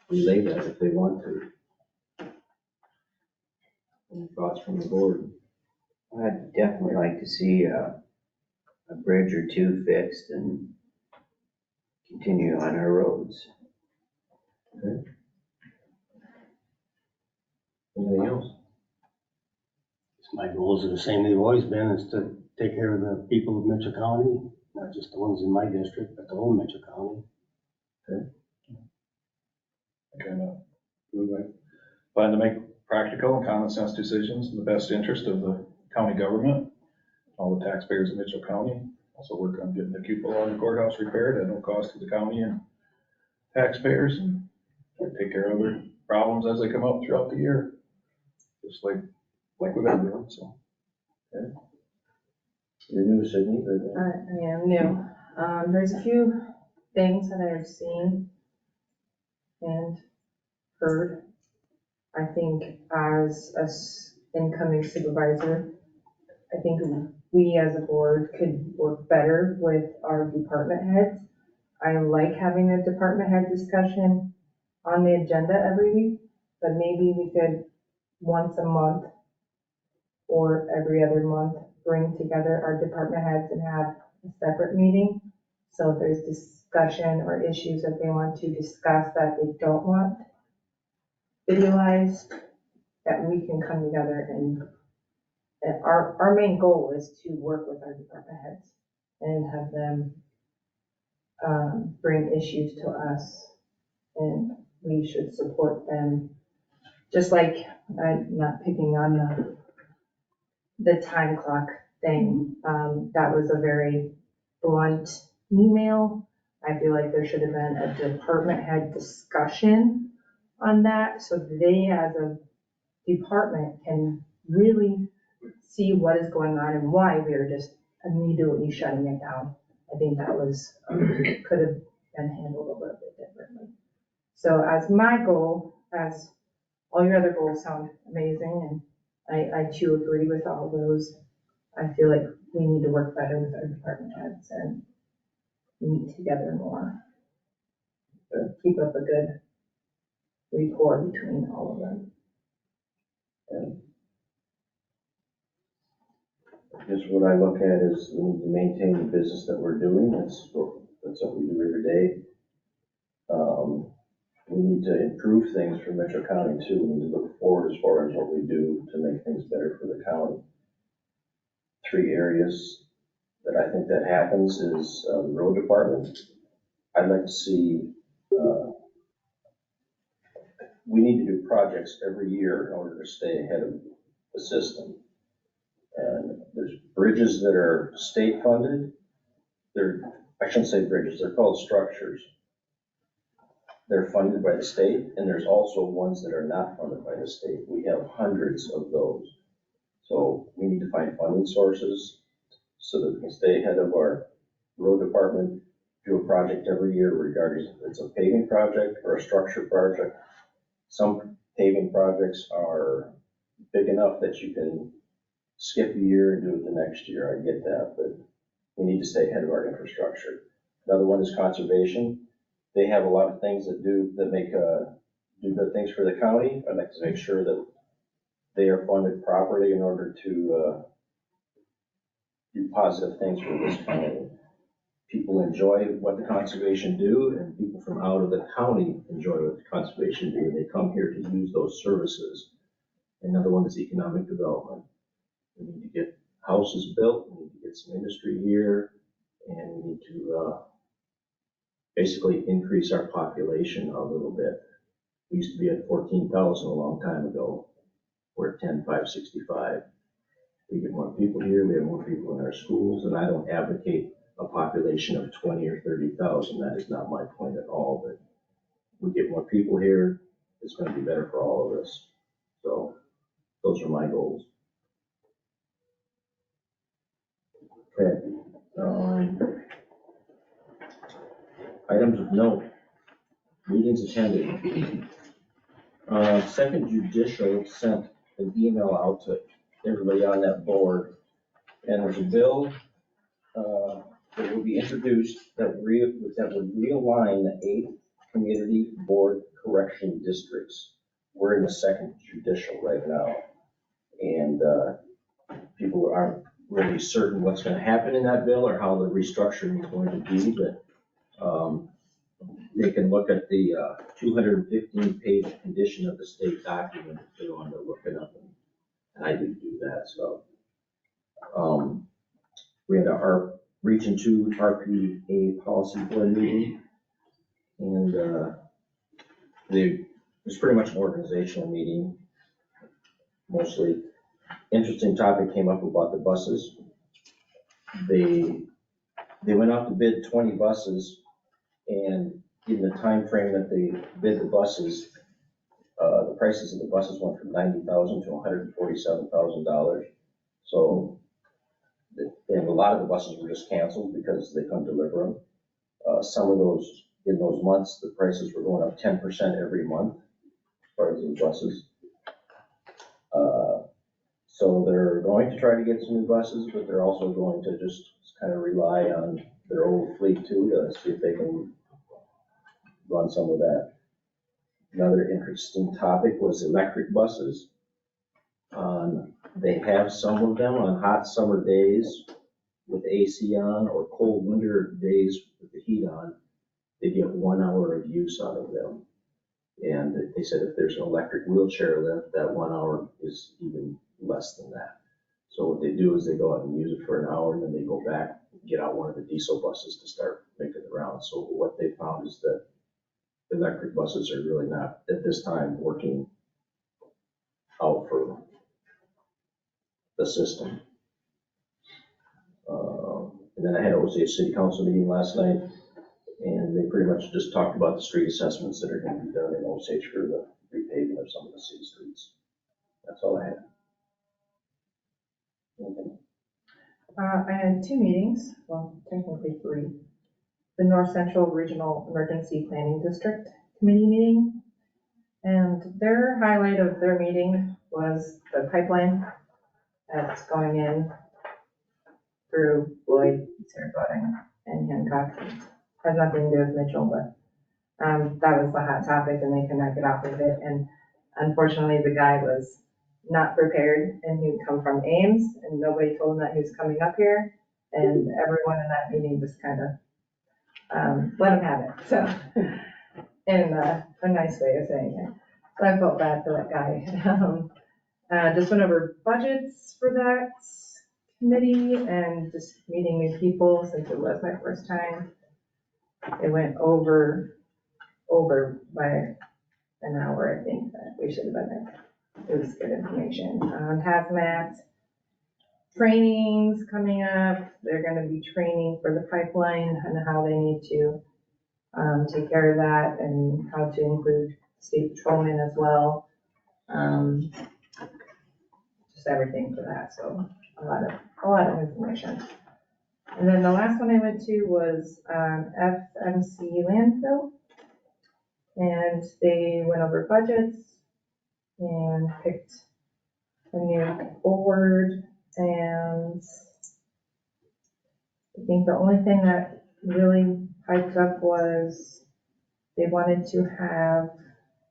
relay that if they want to. Any thoughts from the board? I'd definitely like to see a bridge or 2 fixed and continue on our roads. Anything else? My goals are the same they've always been, is to take care of the people of Mitchell County, not just the ones in my district, but the whole Mitchell County. Okay, plan to make practical and common sense decisions in the best interest of the county government, all the taxpayers of Mitchell County. Also work on getting the cupola on the courthouse repaired at no cost to the county and taxpayers, and take care of other problems as they come up throughout the year, just like we've been doing, so. You're new, Sydney, but I am new. There's a few things that I've seen and heard. I think as a incoming supervisor, I think we as a board could work better with our department heads. I like having a department head discussion on the agenda every week, but maybe we could once a month or every other month, bring together our department heads and have a separate meeting. So if there's discussion or issues that they want to discuss that they don't want videoized, that we can come together and our main goal is to work with our department heads and have them bring issues to us, and we should support them. Just like, I'm not picking on the time clock thing, that was a very blunt email. I feel like there should have been a department head discussion on that, so they as a department can really see what is going on and why we are just immediately shutting it down. I think that was, could have been handled a little bit differently. So as my goal, as all your other goals sound amazing, and I too agree with all those. I feel like we need to work better with our department heads and meet together more. To keep up a good rapport between all of them. I guess what I look at is we need to maintain the business that we're doing. That's what we do every day. We need to improve things for Metro County too. We need to look forward as far as what we do to make things better for the county. 3 areas that I think that happens is the road department. I'd like to see, we need to do projects every year in order to stay ahead of the system. And there's bridges that are state funded. I shouldn't say bridges, they're called structures. They're funded by the state, and there's also ones that are not funded by the state. We have hundreds of those. So we need to find funding sources so that we can stay ahead of our road department, do a project every year, regardless if it's a paving project or a structure project. Some paving projects are big enough that you can skip a year and do it the next year. I get that, but we need to stay ahead of our infrastructure. Another one is conservation. They have a lot of things that do good things for the county. I'd like to make sure that they are funded properly in order to do positive things for this county. People enjoy what the conservation do, and people from out of the county enjoy what the conservation do, and they come here to use those services. Another one is economic development. We need to get houses built, we need to get some industry here, and we need to basically increase our population a little bit. We used to be at 14,000 a long time ago. We're at 10,565. We get more people here, we have more people in our schools, and I don't advocate a population of 20 or 30,000. That is not my point at all, but we get more people here, it's going to be better for all of us. So those are my goals. Okay. Items of note. Meetings attended. Second Judicial sent an email out to everybody on that board, and there's a bill that will be introduced that would realign the 8 community board correction districts. We're in the second judicial right now, and people aren't really certain what's going to happen in that bill or how the restructuring is going to be, but they can look at the 215-page condition of the state document if they want to look it up, and I didn't do that. So we had our Region 2 RPA policy board meeting, and it was pretty much an organizational meeting, mostly. Interesting topic came up about the buses. They went out to bid 20 buses, and in the time frame that they bid the buses, the prices of the buses went from $90,000 to $147,000. So, and a lot of the buses were just canceled because they couldn't deliver them. Some of those, in those months, the prices were going up 10% every month as far as the buses. So they're going to try to get some new buses, but they're also going to just kind of rely on their old fleet too to see if they can run some of that. Another interesting topic was electric buses. On They have some of them on hot summer days with AC on, or cold winter days with the heat on. They get 1 hour of use out of them. And they said if there's an electric wheelchair lift, that 1 hour is even less than that. So what they do is they go out and use it for an hour, and then they go back, get out one of the diesel buses to start making the rounds. So what they found is that electric buses are really not, at this time, working out for the system. And then I had an Osage City Council meeting last night, and they pretty much just talked about the street assessments that are going to be done in Osage for the repaving of some of the city streets. That's all I had. Okay. I had 2 meetings, well, technically 3. The North Central Regional Emergency Planning District Committee meeting. And their highlight of their meeting was the pipeline that's going in through Floyd, Saratoga, and Hancock. Has nothing to do with Mitchell, but that was the hot topic, and they could not get off of it. And unfortunately, the guy was not prepared, and he would come from Ames, and nobody told him that he was coming up here. And everyone in that meeting just kind of let him have it. So, in a nice way of saying it. So I felt bad for that guy. Just went over budgets for that committee and just meeting new people since it was my first time. It went over by an hour, I think, that we should have been there. It was good information. Hazmat trainings coming up. They're going to be training for the pipeline and how they need to take care of that, and how to include state patrolmen as well. Just everything for that. So a lot of information. And then the last one I went to was FMC landfill, and they went over budgets and picked a new board. And I think the only thing that really hyped up was they wanted to have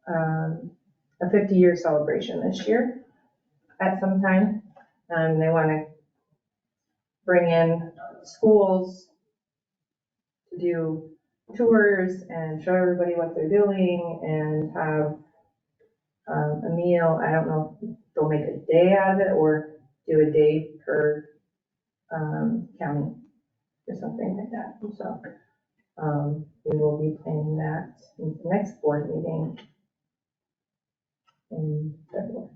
a 50-year celebration this year at some time. They want to bring in schools to do tours and show everybody what they're doing, and have a meal. I don't know if they'll make a day out of it or do a day per county or something like that. So we will be planning that in the next board meeting in February.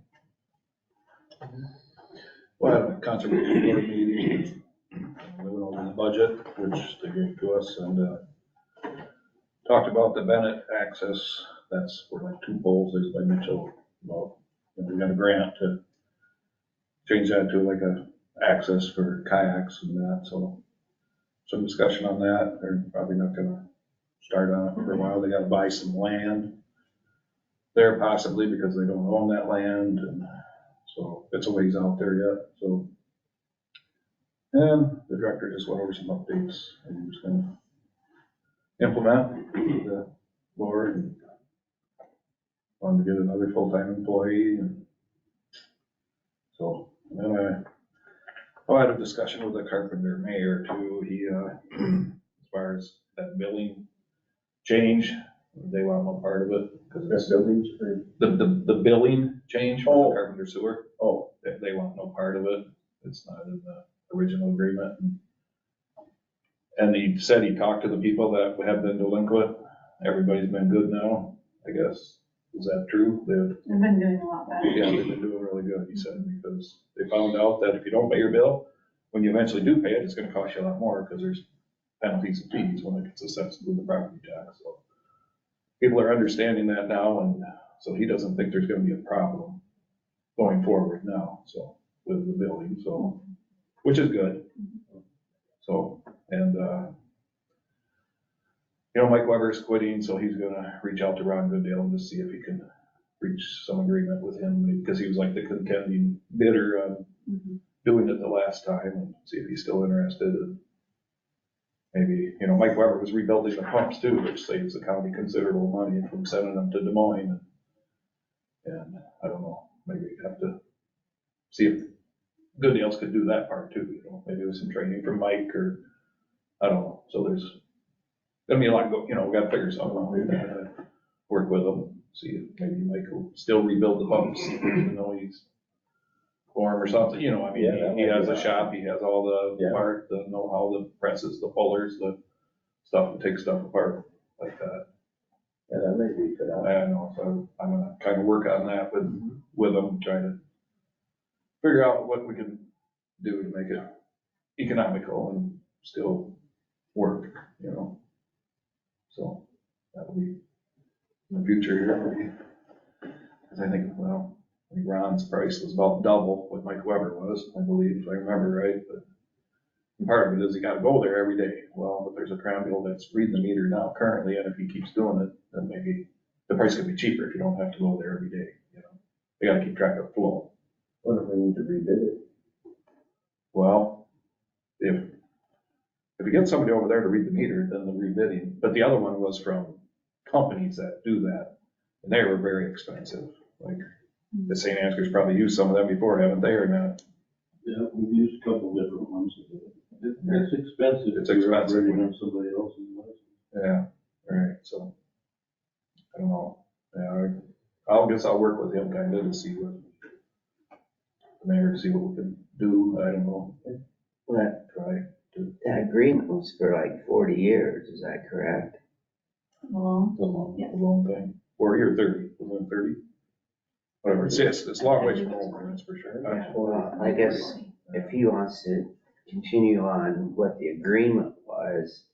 Well, I had a conservation board meeting, we went over the budget, which they gave to us, and talked about the Bennett access. That's for like 2 poles, there's by Mitchell. Well, and we got a grant to change that to like a access for kayaks and that, so some discussion on that. They're probably not gonna start on it for a while. They gotta buy some land there possibly because they don't own that land, and so it's a ways out there yet. So, and the director just went over some updates, and he was gonna implement the board, and wanted to get another full-time employee, and so, and then I had a discussion with the carpenter mayor too. He, as far as that billing change, they want no part of it. Because That's buildings, the billing change for Oh. the carpenter sewer, oh, they want no part of it. It's not in the original agreement. And he said he talked to the people that have been delinquent. Everybody's been good now, I guess. Is that true? They've been doing a lot better. Yeah, they've been doing really good, he said, because they found out that if you don't pay your bill, when you eventually do pay it, it's gonna cost you a lot more, because there's penalties and fees when it gets assessed with the property tax, so. People are understanding that now, and so he doesn't think there's gonna be a problem going forward now, so, with the building, so, which is good. So, and, you know, Mike Weber's quitting, so he's gonna reach out to Ron Goodale and just see if he can reach some agreement with him, because he was like the contending bidder on doing it the last time, and see if he's still interested. And maybe, you know, Mike Weber was rebuilding the pumps too, which saves the county considerable money from sending them to Des Moines. And I don't know, maybe you have to see if Good Deals could do that part too, you know, maybe with some training from Mike or, I don't know, so there's gonna be a lot go, you know, we gotta figure something out, we gotta work with them, see if maybe Mike will still rebuild the pumps, even though he's form or something, you know, I mean, Yeah, that he might has be a right. shop, he has all the Yeah. part, the know-how, the presses, the pullers, the stuff to take stuff apart like that. Yeah, that may be good. I know, so I'm gonna kind of work on that with them, try to figure out what we can do to make it economical and still work, you know? So that will be in the future here. Because I think, well, I think Ron's price was about double what Mike Weber was, I believe, if I remember right, but part of it is you gotta go there every day. Well, but there's a crown bill that's reading the meter now currently, and if he keeps doing it, then maybe the price could be cheaper if you don't have to go there every day, you know? They gotta keep track of flow. What if we need to rebid it? Well, if you get somebody over there to read the meter, then the rebidding, but the other one was from companies that do that, and they were very expensive. Like, the St. Ansgar's probably used some of them before, haven't they, or not? Yeah, we've used a couple different ones. It's expensive. It's if you're expensive. operating on somebody else's license. Yeah, right, so, I don't know, yeah, I'll guess I'll work with him kind of to see what, the mayor, to see what we can do, I don't know, That, try to. that agreement was for like 40 years, is that correct? Well, The long thing, 40 or 30, wasn't it 30? Whatever, it's a long ways from over, that's for sure. Yeah, well, I guess if he wants to continue on what the agreement was,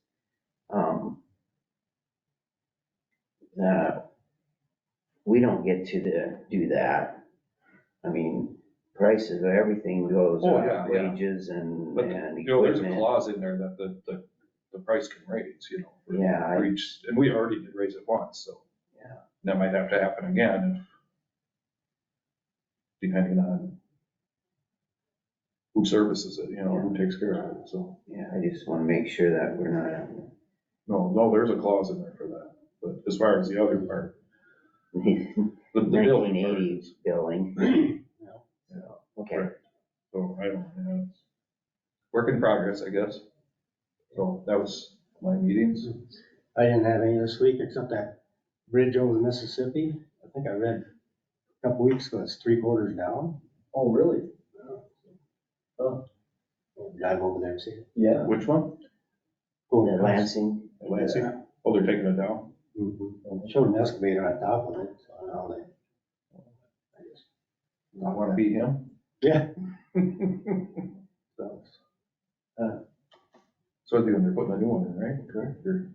we don't get to do that. I mean, prices of everything goes Oh, up, yeah, yeah. wages and But, and you know, there's a equipment. clause in there that the price can raise, you know. for Yeah, each, and we already did raise it once, so. Yeah. That might have to happen again if, depending on who services it, you know, who takes care of it, so. Yeah, I just want to make sure that we're not No, there's a clause in there for that, but as far as the other part, the building part 1980s is. billing. So, okay. Right. So I don't, you know, it's work in progress, I guess. So that was my meetings. I didn't have any this week except that bridge over the Mississippi. I think I read a couple weeks ago, it's 3/4 down. Oh, really? Drive over there and see it. Yeah. Which one? The Lansing. Lansing? Oh, they're taking it down? Mhm. Showed an excavator on top of it, so I don't know I just. I wanna beat him. Yeah. So they're putting a new one in, right? Correct? Or-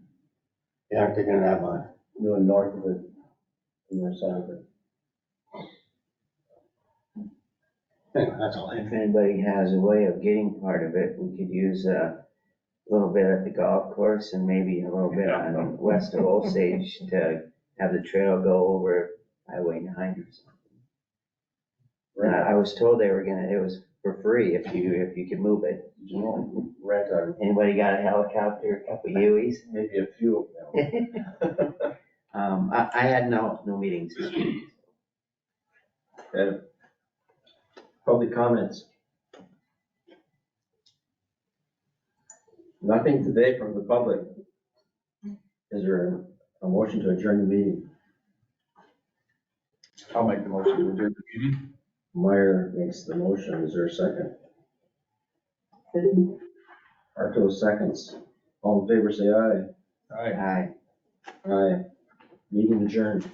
Yeah, they're gonna have a, Doing north of it, north side of it. anyway, that's all I If have. anybody has a way of getting part of it, we could use a little bit at the golf course and maybe a little bit on west of Osage to have the trail go over Highway 9 or something. I was told they were gonna, it was for free if you could move it. Rent our, Anybody got a helicopter, a couple Hueys? maybe a few of them. I had no meetings this week. Okay. Public comments. Nothing today from the public. Is there a motion to adjourn the meeting? I'll make the motion to adjourn the meeting. Meyer makes the motion. Is there a second? Arto seconds. All in favor, say aye. Aye. Aye. Aye. Meeting adjourned.